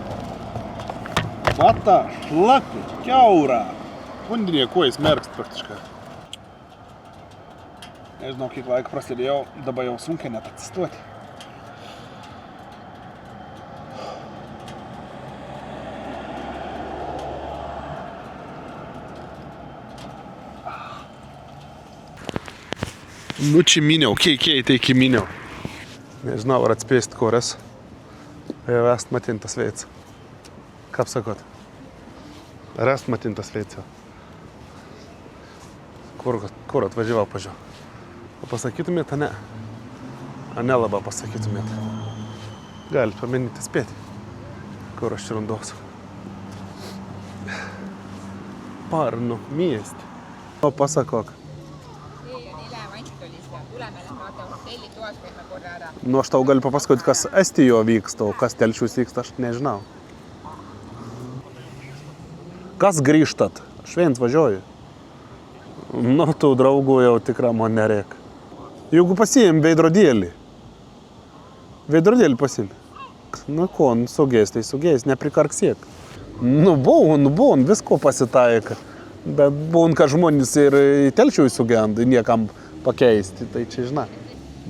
Mata, šlapį, kiaurą. Pundinė, kuo jis merkst praktiškai. Nežinau, kiek laiko prasidėjau, dabar jau sunkiai net atsistuoti. Nu, čia miniau, kei, tai iki miniau. Nežinau, ar atspėsit, kur esu. Jau est matintas veids. Kaip sakot? Ar est matintas veids jau? Kur atvažiavau, pažiūrėjau? O pasakytumėt, a ne? A nelaba pasakytumėt? Galit paminyti spėti, kur aš čia randosiu. Parnu miesti. O pasakok. Nu, aš tau galiu papasakoti, kas Estijoje vyksta, o kas Telšius vyksta, aš nežinau. Kas grįžtat? Aš viens važiuoju. Nu, tų draugų jau tikrai man nereik. Jeigu pasiim veidrodėlį. Veidrodėlį pasiim. Nu, ko, sugės, tai sugės, neprikarksiek. Nu, būn, visko pasitaika. Bet būn, kad žmonės ir į Telšiui sugenda, niekam pakeisti, tai čia žinai.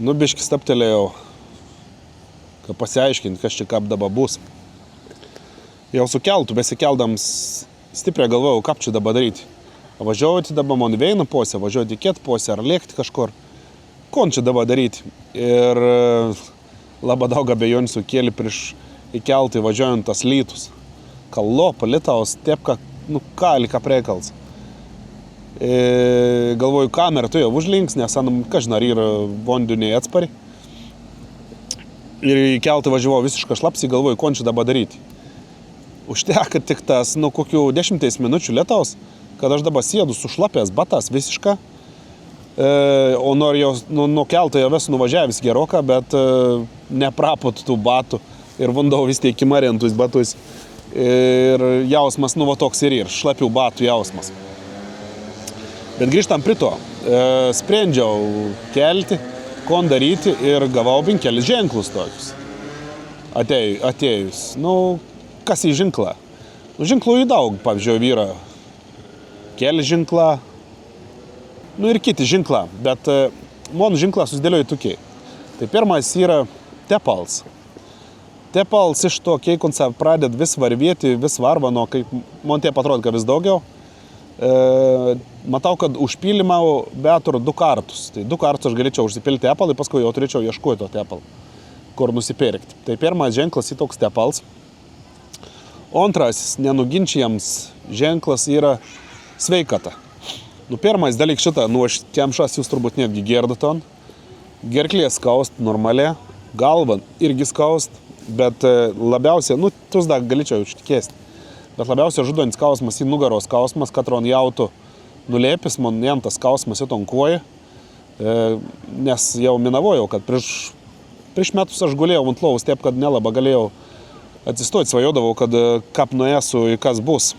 Nu, biški staptelėjau, kad pasiaiškinti, kas čia kaip dabar bus. Jau su keltu, besikeldams stipriai galvojau, kaip čia dabar daryti. Važiuoti dabar man veina posė, važiuoti kiet posė ar lėkti kažkur. Ko čia dabar daryti? Ir labai daug abejonių sukėlė prieš į keltą važiuojant tas lytus. Kallo, palitaus, tepka, nu ką reikals. Galvoju, kamerą tu jau užlinks, nes kažin ar yra vandeniui atspari. Ir į keltą važiavau visiškai šlapsi, galvoju, ko čia dabar daryti. Užteka tik tas, nu, kokių 10 minučių lietaus, kad aš dabar sėdu su šlapės batas visiškai. O nors jau nuo keltą jau esu nuvažiavęs geroką, bet neprapot tų batų ir vandau vis tiek įmarintus batus. Ir jausmas, nu, va toks ir šlapių batų jausmas. Bet grįžtam prie to. Sprendžiau kelti, ko daryti ir gavau kelis ženklus tokius. Atėjus. Nu, kas į ženklą? Nu, ženklų į daug, pavyzdžiui, yra keli ženklą, nu ir kiti ženklą, bet mano ženklą susidėlioju tokiai. Tai pirmas yra tepals. Tepals iš to, kai koncept pradėt vis varvėti, vis varvano, kaip man taip atrodo, kad vis daugiau. Matau, kad užpylimau betur 2 kartus. Tai 2 kartus aš galėčiau užsipilti tepalą, paskui jau turėčiau ieškoti to tepalą, kur nusipirkti. Tai pirmas ženklas į toks tepals. Antrasis, nenuginčiams ženklas yra sveikata. Nu, pirmas dalyk šitą, nu, aš kemšas jūs turbūt netgi girdot on. Gerklė skaust normaliai, galva irgi skaust, bet labiausiai, tus dar galėčiau ištikėsti, bet labiausiai žudantis skausmas į nugaros skausmas, kad ron jautų nulėpis, man jam tas skausmas įtonkuoja, nes jau minavojau, kad prieš metus aš gulėjau ant lovos taip, kad nelaba galėjau atsistoti, svajodavau, kad kap nuėsiu į kas bus.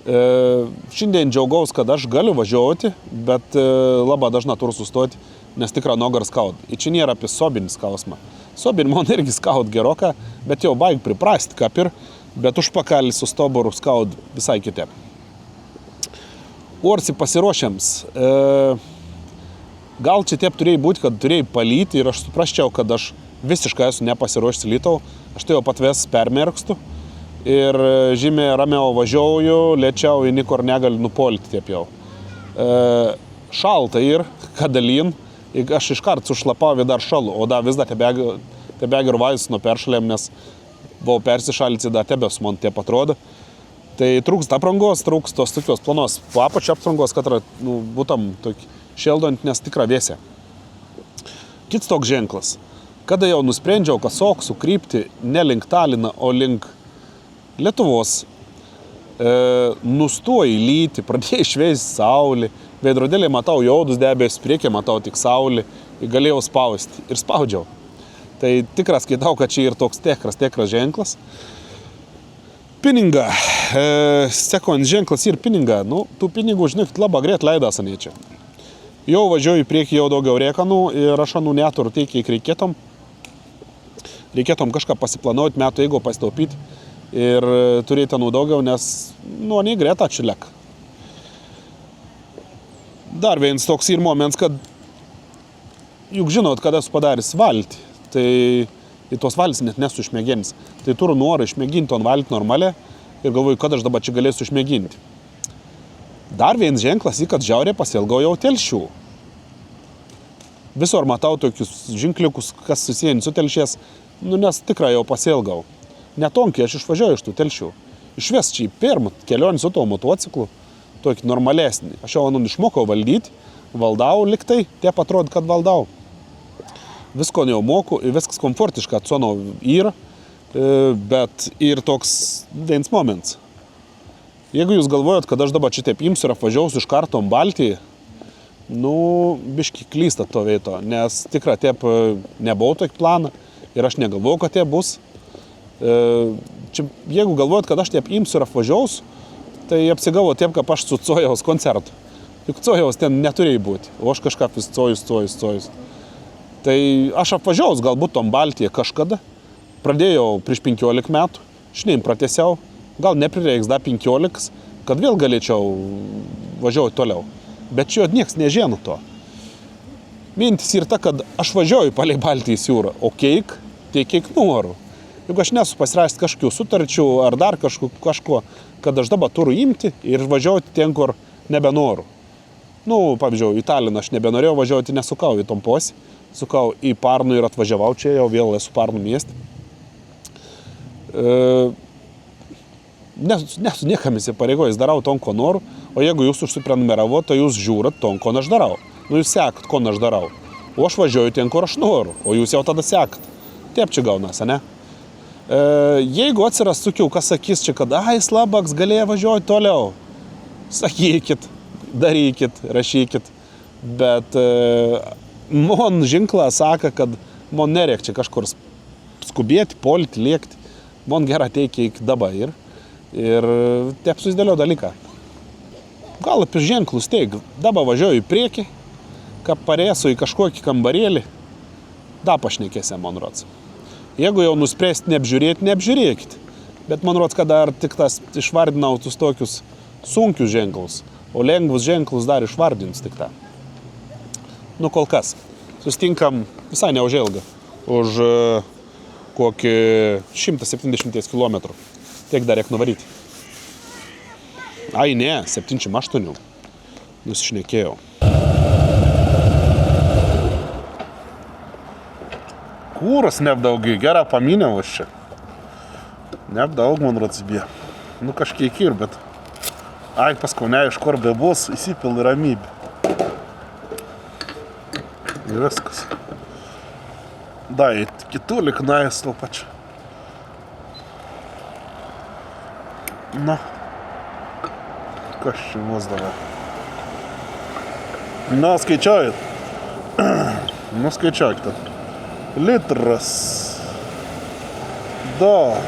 Šiandien džiaugaus, kad aš galiu važiuoti, bet labai dažna turiu sustoti, nes tikra nugarą skaud. Ir čia nėra apie sobinį skausmą. Sobinį man irgi skaud geroką, bet jau baig priprasti kaip ir, bet užpakalį su stoboru skaud visai kitaip. Orsi pasiruošiams. Gal čia taip turėjai būti, kad turėjai palyti ir aš suprasčiau, kad aš visiškai esu nepasiruošęs lytau. Aš tai jau patves permerkstu. Ir žymiai ramiau važiuoju, lėčiau į nikur negali nupolti taip jau. Šalta ir kadalin, aš iškart sušlapau dar šalu, o da vis dar tebegir vaistus nuo peršalėm, nes buvau persišalyti, da tebės man taip atrodo. Tai trūksta aprangos, trūksta tos tokios planos papačio aprangos, kad būtam šeldant, nes tikra vėsė. Kits toks ženklas. Kada jau nusprendžiau, kad soksiu krypti ne link Taliną, o link Lietuvos, nustoji lyti, pradėjai šveisti saulį, veidrodėlį matau jaudus debės, priekį matau tik saulį, galėjau spausti ir spaudžiau. Tai tikras skaitau, kad čia ir toks tikras ženklas. Pininga, sekund ženklas ir pininga, tų pinigų, žinokit, labai greit leidas anėčia. Jau važiuoju į priekį, jau daugiau rėkanų ir aš neturiu tiek, kiek reikėtum. Reikėtum kažką pasiplanuoti, metų jeigu pasitaupyti. Ir turėti daugiau, nes nei greta atšilek. Dar vienas toks ir moments, kad juk žinot, kad esu padaręs valtį, tai į tos valtys net nesu išmėginis. Tai turiu norą išmėginti ant valtį normaliai ir galvoju, kad aš dabar čia galėsiu išmėginti. Dar vienas ženklas, kad žiauriai pasiilgau jau telšių. Visur matau tokius žinkliukus, kas susijęs su telšies, nes tikrai jau pasiilgau. Netonkiai aš išvažiuoju iš tų telšių. Išves čia į pirmą kelionį su tuo motociklu, tokį normalesnį. Aš jau išmokau valdyti, valdau liktai, taip atrodo, kad valdau. Visko jau moku, viskas komfortiška atsono yra, bet ir toks vienas moments. Jeigu jūs galvojat, kad aš dabar čia taip imsiu ir apvažiausiu iš karto ant Baltijai, biški klystat to veito, nes tikrai taip nebuvau tokį planą ir aš negalvojau, kad taip bus. Čia, jeigu galvojat, kad aš taip imsiu ir apvažiaus, tai apsigavo taip, kaip aš su Cojaus koncertu. Juk Cojaus ten neturėjo būti, o aš kažką vis Cojus. Tai aš apvažiaus galbūt tom Baltiją kažkada. Pradėjau prieš 15 metų, šiandien pratęsiau, gal neprireiks dar 15, kad vėl galėčiau važiuoti toliau. Bet čia nieks nežino to. Mintis yra ta, kad aš važiuoju palei Baltijos jūrą, o kiek noriu. Jeigu aš nesu pasirašęs kažkokių sutarčių ar dar kažko, kad aš dabar turiu imti ir važiuoti ten, kur nebenoriu. Pavyzdžiui, į Taliną aš nebenorėjau važiuoti, nesukau į Tomposį, sukau į Parnų ir atvažiavau čia, jau vėl esu Parnų mieste. Nesu niekam įsipareigojęs, darau ton, ko noriu, o jeigu jūs užsiprenumeravo, tai jūs žiūrat ton, ko aš darau. Jūs sekat, ko aš darau. O aš važiuoju ten, kur aš noriu, o jūs jau tada sekat. Taip čia gaunas, ne? Jeigu atsiras tokių, kas sakys čia, kad slabaks galėjo važiuoti toliau, sakykit, darykit, rašykit, bet man ženklą sako, kad man nereik čia kažkur skubėti, polti, lėkti, man gerą teikia iki dabar ir taip susidėlio dalyką. Gal apie ženklus teik, dabar važiuoju į priekį, kad parėsiu į kažkokį kambarėlį, da pašnekėsi, man rods. Jeigu jau nuspręsti neapžiūrėkit. Bet man rods, kad dar tik tas išvardinau tus tokius sunkius ženklus, o lengvus ženklus dar išvardins tik tą. Kol kas. Sustinkam visai neužilgą. Už kokį 170 km. Tiek dar reik nuvaryti. Ai ne, 78. Nusišnekėjau. Kūras neapdaugiai, gerą paminėjau aš čia. Neapdaug, man ratsibė. Kažkiek ir, bet paskau iš kur be bus, įsipil ramybė. Ir viskas. Дай китулик на стопач. На. Каще воздуха. На, скачает. Ну, скачай кто. Литрос. Да.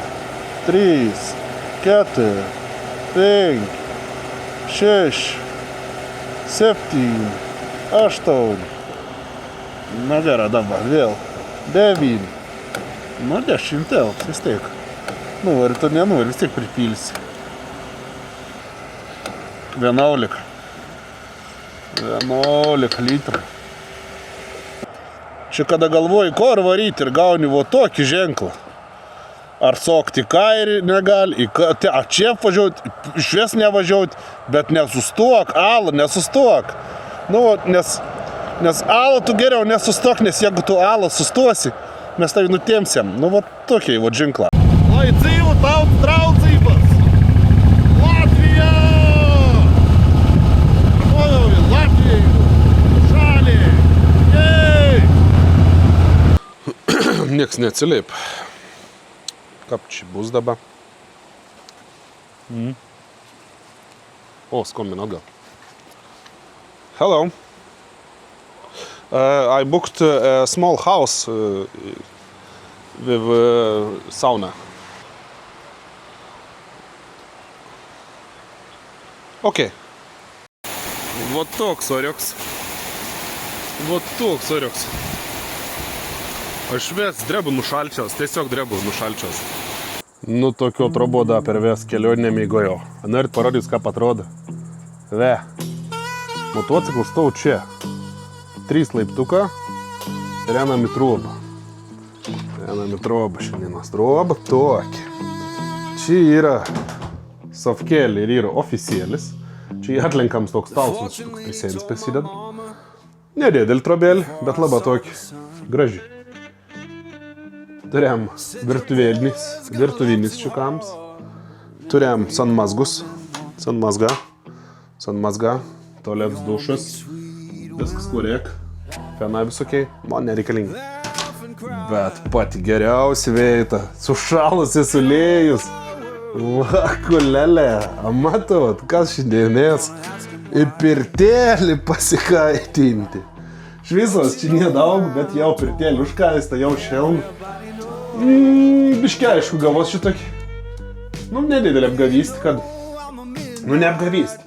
3, 4, 5, 6, 7, 8. Nu, gerai, dabar vēl 9. Nu, 10 telpas, vis tiek. Nu, var tu nenuvari, vis tiek pripilsi. 11. 11 litrų. Čia kada galvoji, ko ar varyti ir gauni vo tokį ženklą. Ar sokti kairį negali, a čia važiuoti, išvies nevažiuoti, bet nesustok, alą nesustok. Nu, nes alą tu geriau nesustok, nes jeigu tu alą sustosi, mes tavi nutemsiam. Nu, va tokiai va ženklą. Lai dzīvo tautas traucības! Latvija! Oi, Latvija! Šaliai! Jej! Nieks neatsiliep. Kapči bus dabar. O, skombina atgal. Hello. I booked a small house with sauna. Okay. Вот toks orioks. Вот toks orioks. Aš ves drebu nušalčiaus, tiesiog drebu nušalčiaus. Nu, tokio atroboda per ves kelionėm įgojo. Norit parodys, ką atrodo? Ve. Motociklas stau čia. 3 laiptuką ir einam į trobą. Einam į trobą šiandienas. Troba tokia. Čia yra sofkelė ir yra oficialis. Čia atlenkams toks talsus, toks prisėdis pasideda. Nedėdėl trobėlį, bet labai tokį graži. Turėjom virtuvinis čiukams. Turėjom sanmazga, tualetas dušas, viskas kurėk, fenai visokiai, man nereikalingi. Bet pati geriausia veita, sušalusi sulėjus. Vakulelė, matot, kas šiandienės į pirtelį pasikaitinti. Švisos čia nedaug, bet jau pirtelį užkaista, jau šelm. Biškiai, aišku, gavos šitokį. Nu, nedidelė apgavystė, kad... Nu, neapgavystė.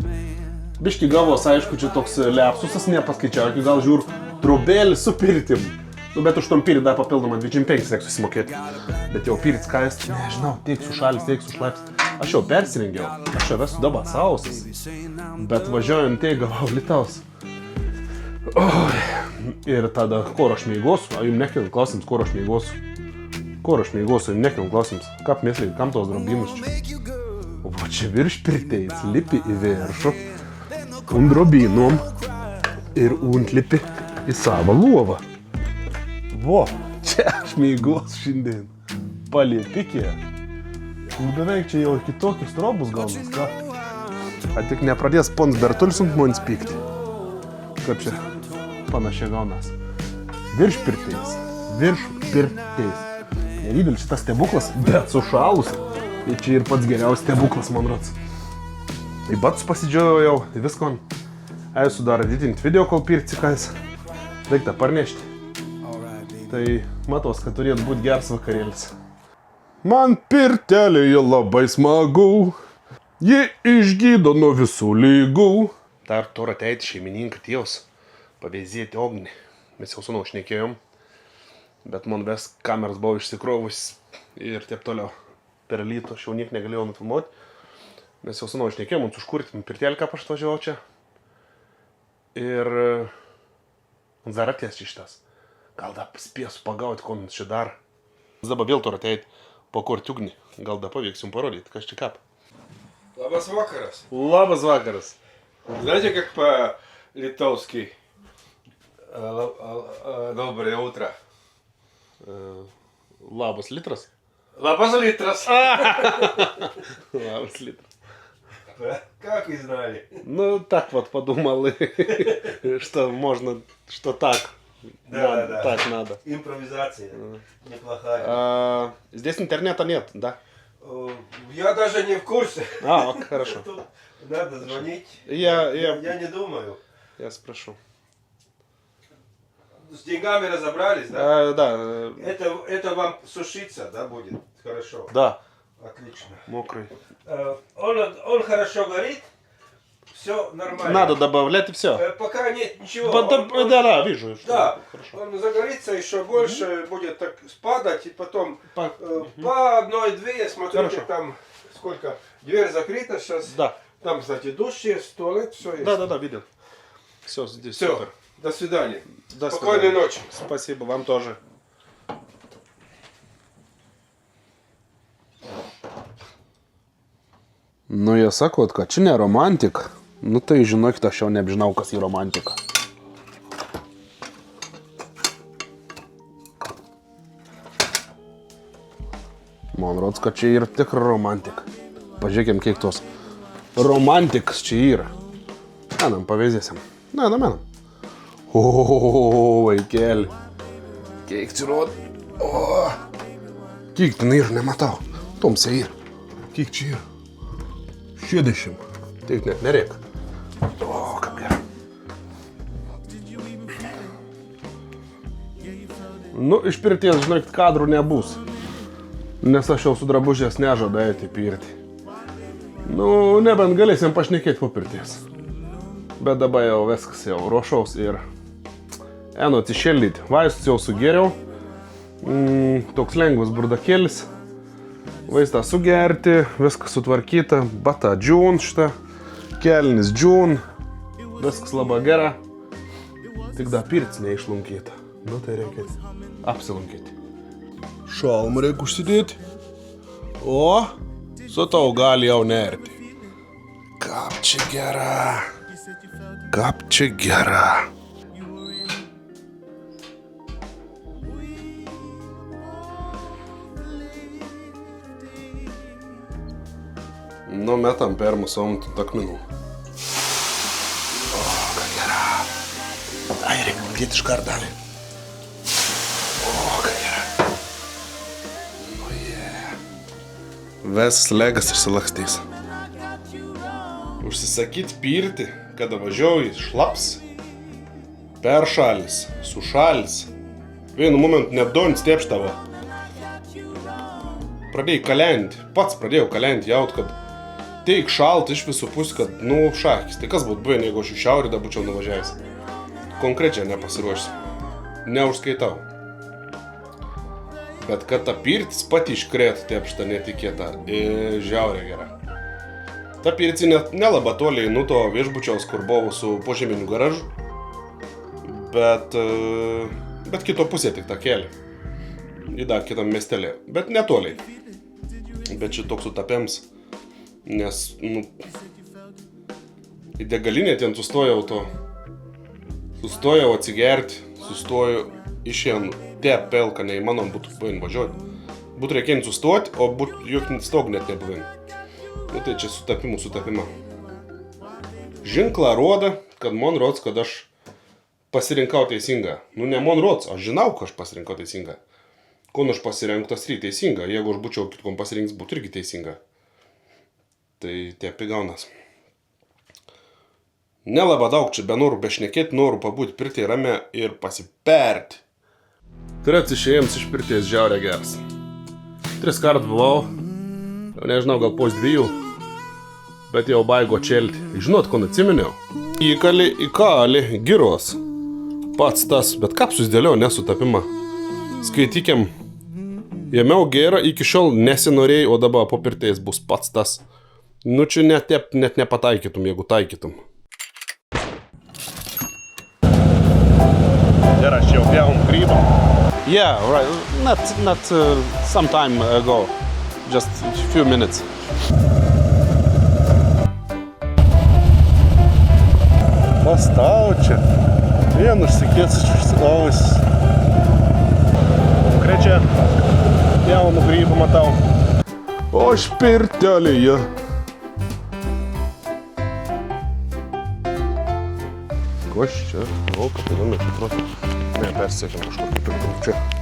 Biški gavos, aišku, čia toks lepsusas, nepaskaičiau, gal žiūr trobėlį su pirtim. Nu, bet už tom pirtį dar papildomą 25 reiks susimokėti. Bet jau pirtis skaist, nežinau, teiksiu šalis, teiksiu šlaps. Aš jau persirengiau, aš jau esu dabar sausas. Bet važiuojant tai gavau litaus. Ir tada, kur aš mėgosiu, jums nekilant klausims, kur aš mėgosiu. Kur aš mėgosiu, jums nekilant klausims, kaip mėsliai, kam tos drobimus čia. O čia virš pirteis lipi į viršų, drobinom ir lipi į savo lovą. Vo, čia aš mėgosiu šiandien. Paliepikė. Beveik čia jau kitokius trobus gaunas, ką? A tik nepradės pons Bertulis ant mums pykti. Kaip čia panašiai gaunas. Virš pirteis. Nedidelis šitas stebuklas, bet sušalus. Tai čia ir pats geriausias stebuklas, man rods. Į batus pasidžiauju jau, viskon. Esu dar editinti video, kol pirtsikais. Daiktą parnešti. Tai matos, kad turėtų būti geras vakarėlis. Man pirtelėje labai smagu. Ji išgydo nuo visų lygų. Dar tur ateiti šeimininką tėvus. Pavėzėti ognį. Mes jau sūnau šnekėjom. Bet man ves kameras buvo išsikrovus ir taip toliau. Per lyto aš jau niek negalėjau nufilmuoti. Mes jau sūnau šnekėjom, mums užkurti pirtelį, ką aš atvažiavau čia. Ir... dar atės šitas. Gal dar spėsiu pagauti, ko mums čia dar. Dabar vėl tur ateiti pakurti ugnį. Gal dar pavyks jums parodyti, kas čia kap. Labas vakaras. Labas vakaras. Знаете, как по-литовски? Доброе утро. Labas litras. Labas litrас. Labas litras. Как и знали. Ну, так вот подумал, что можно, что так. Да. Так надо. Импровизация неплохая. Здесь интернета нет, да? Я даже не в курсе. Ок, хорошо. Тут надо звонить. Я Я не думаю. спрошу. С деньгами разобрались, да? Да, Это вам сушиться, да, будет? Хорошо. да, Отлично. мокрый. Он хорошо горит. Все нормально. Надо добавлять и все. Пока нет ничего. Да, вижу. Что Да, хорошо. он загорится еще больше, будет так спадать, и потом По- по одной-две, смотрите, Хорошо. там сколько, дверь закрыта сейчас. Да. Там, кстати, душ есть, туалет, все есть. Да, видел. Все, здесь Все, супер. до свидания. До Спокойной свидания. ночи. Спасибо, вам тоже. Nu, jie sakot, kad čia ne romantika. Nu, tai žinokit, aš jau nežinau, kas yra romantika. Man rodos, kad čia yra tikra romantika. Pažiūrėkim, kiek tos romantikas čia yra. Menam, pavyzdėsim. Menam. O, vaikeli. Kiek čia rod. O, kiek ten yra, nematau. Tomse yra. Kiek čia yra? 60. Taip net nereik. O, kaip yra. Nu, iš pirties, žinokit, kadrų nebus. Nes aš jau su drabužės nežadu eiti į pirtį. Nu, nebent galėsim pašnekėti po pirties. Bet dabar jau viskas jau ruošaus ir eno atsišildyti. Vaistus jau sugeriau. Toks lengvas burdakėlis. Vaistą sugerti, viskas sutvarkyta. Bata džiūn šitą. Kelnis džiūn. Viskas labai gera. Tik da pirts neišlunkyta. Nu tai reikia apsilankyti. Šalmą reikia užsidėti. O, su tau gali jau nerti. Kap čia gera. Kap čia gera. Nu, metam pirmą savo takminų. O, ką gera. Ai, reikia matyti iš kardelį. Visas legas išsilakstys. Užsisakyti pirtį, kada važiuoji, šlaps, peršalis, sušalis. Vienu momentu net donis tepštavo. Pradėjai kalenti, pats pradėjau kalenti, jaut, kad teik šalt iš visų pusių, kad, nu, šakis. Tai kas būtų buvę, jeigu aš į šiaurį da būčiau nuvažiavęs? Konkrečiai nepasiruošęs. Neužskaitau. Bet kad ta pirtis pati iškrėtų tepštą netikėtą, žiauriai gera. Ta pirtis nelaba toliai nuo to viešbučiaus, kur buvo su požeminiu garažu, bet kito pusė tik tą kelią. Į dar kitam miestelį, bet netoliai. Bet šitoks sutapiams, nes, nu, į degalinę ten sustojau atsigerti, sustojau išėjant. Te pelka neįmanom būtų buvin važiuoti. Būtų reikėjant sustoti, o jokių stogų net nebuvin. Nu tai čia sutapimą. Žinkla rodo, kad man rods, kad aš pasirinkau teisingą. Nu ne man rods, aš žinau, kad aš pasirinkau teisingą. Kon aš pasirinkau tas ryt teisinga. Jeigu aš būčiau kitkom pasirinks, būtų irgi teisinga. Tai tiep įgaunas. Nelaba daug čia benoriu bešnekėti, noriu pabūti pirtį rame ir pasiperti. Trets išėjams iš pirties žiauriai geras. 3 kart buvau, jau nežinau, gal pos 2, bet jau baigo čelti. Žinot, ko atsiminiau? Įkali, giros. Pats tas, bet kaip susidėliau nesutapimą. Skaitykim, jėmiau gerą, iki šiol nesinorėjai, o dabar po pirties bus pats tas. Nu čia net nepataikytum, jeigu taikytum. Ir aš jau pjavom grybą. Yeah, right. Not some time ago. Just a few minutes. Pastau čia. Vien užsikėsiu ovais. Konkrečia. Jaunų grybų matau. O špirtelėje. Koš čia? O, kad įdomu čia protų. Ne, persiekiam kažkokį čia.